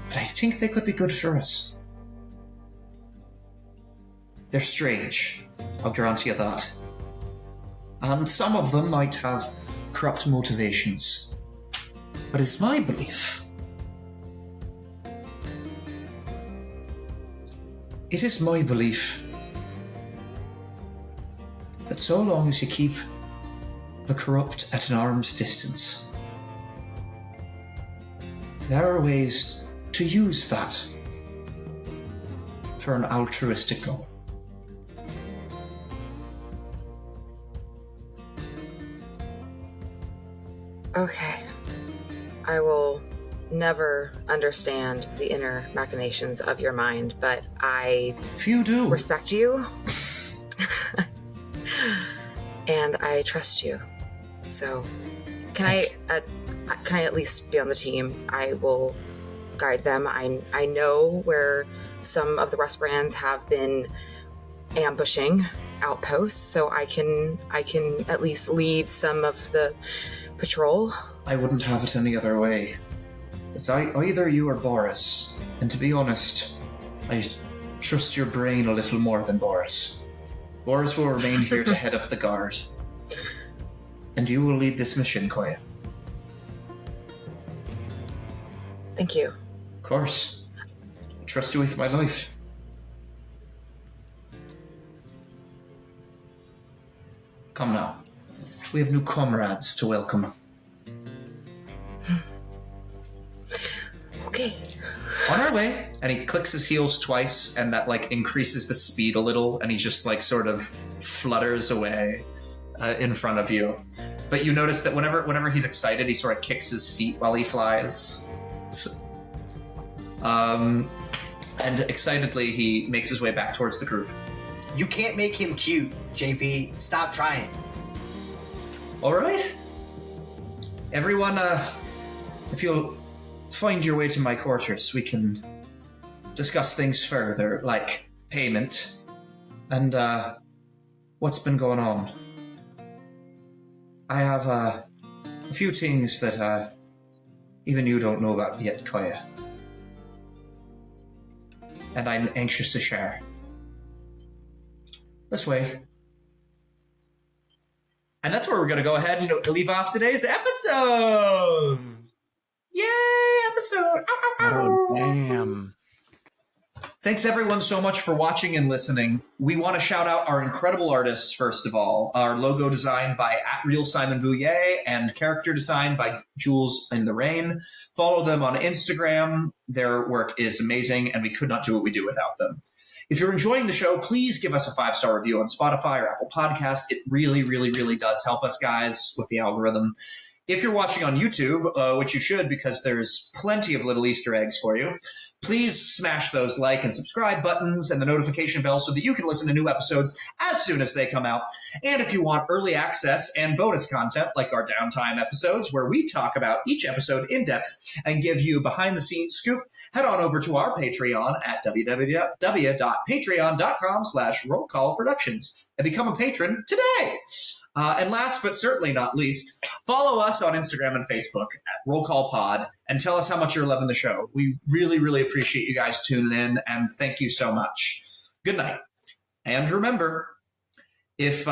But I think they could be good for us. They're strange, I'll grant you that. And some of them might have corrupt motivations. But it's my belief. It is my belief that so long as you keep the corrupt at an arm's distance, there are ways to use that for an altruistic goal.
Okay. I will never understand the inner machinations of your mind, but I
Few do.
respect you. And I trust you. So, can I at least be on the team? I will guide them. I know where some of the rust brands have been ambushing outposts, so I can at least lead some of the patrol.
I wouldn't have it any other way. It's either you or Boris, and to be honest, I trust your brain a little more than Boris. Boris will remain here to head up the guard. And you will lead this mission, Kaia.
Thank you.
Of course. I trust you with my life. Come now. We have new comrades to welcome.
Okay.
On our way. And he clicks his heels twice, and that increases the speed a little, and he just sort of flutters away in front of you. But you notice that whenever he's excited, he sort of kicks his feet while he flies. And excitedly, he makes his way back towards the group.
You can't make him cute, JP. Stop trying.
All right. Everyone, if you'll find your way to my quarters, we can discuss things further, like payment and what's been going on. I have a few things that even you don't know about yet, Kaia. And I'm anxious to share. This way. And that's where we're going to go ahead and leave off today's episode. Yay, episode. Ow, ow, ow.
Oh, damn.
Thanks everyone so much for watching and listening. We want to shout out our incredible artists, first of all. Our logo designed by @RealSimonBouille and character design by Jules in the Rain. Follow them on Instagram. Their work is amazing, and we could not do what we do without them. If you're enjoying the show, please give us a 5-star review on Spotify or Apple Podcast. It really, really, really does help us, guys, with the algorithm. If you're watching on YouTube, which you should because there's plenty of little Easter eggs for you, please smash those like and subscribe buttons and the notification bell so that you can listen to new episodes as soon as they come out. And if you want early access and bonus content like our downtime episodes where we talk about each episode in depth and give you behind-the-scenes scoop, head on over to our Patreon at www.patreon.com/rollcallproductions and become a patron today. And last but certainly not least, follow us on Instagram and Facebook at Roll Call Pod and tell us how much you're loving the show. We really, really appreciate you guys tuning in, and thank you so much. Good night. And remember, if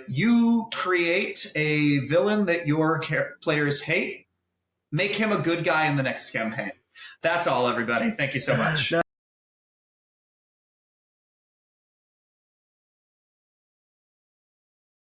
you create a villain that your players hate, make him a good guy in the next campaign. That's all, everybody. Thank you so much.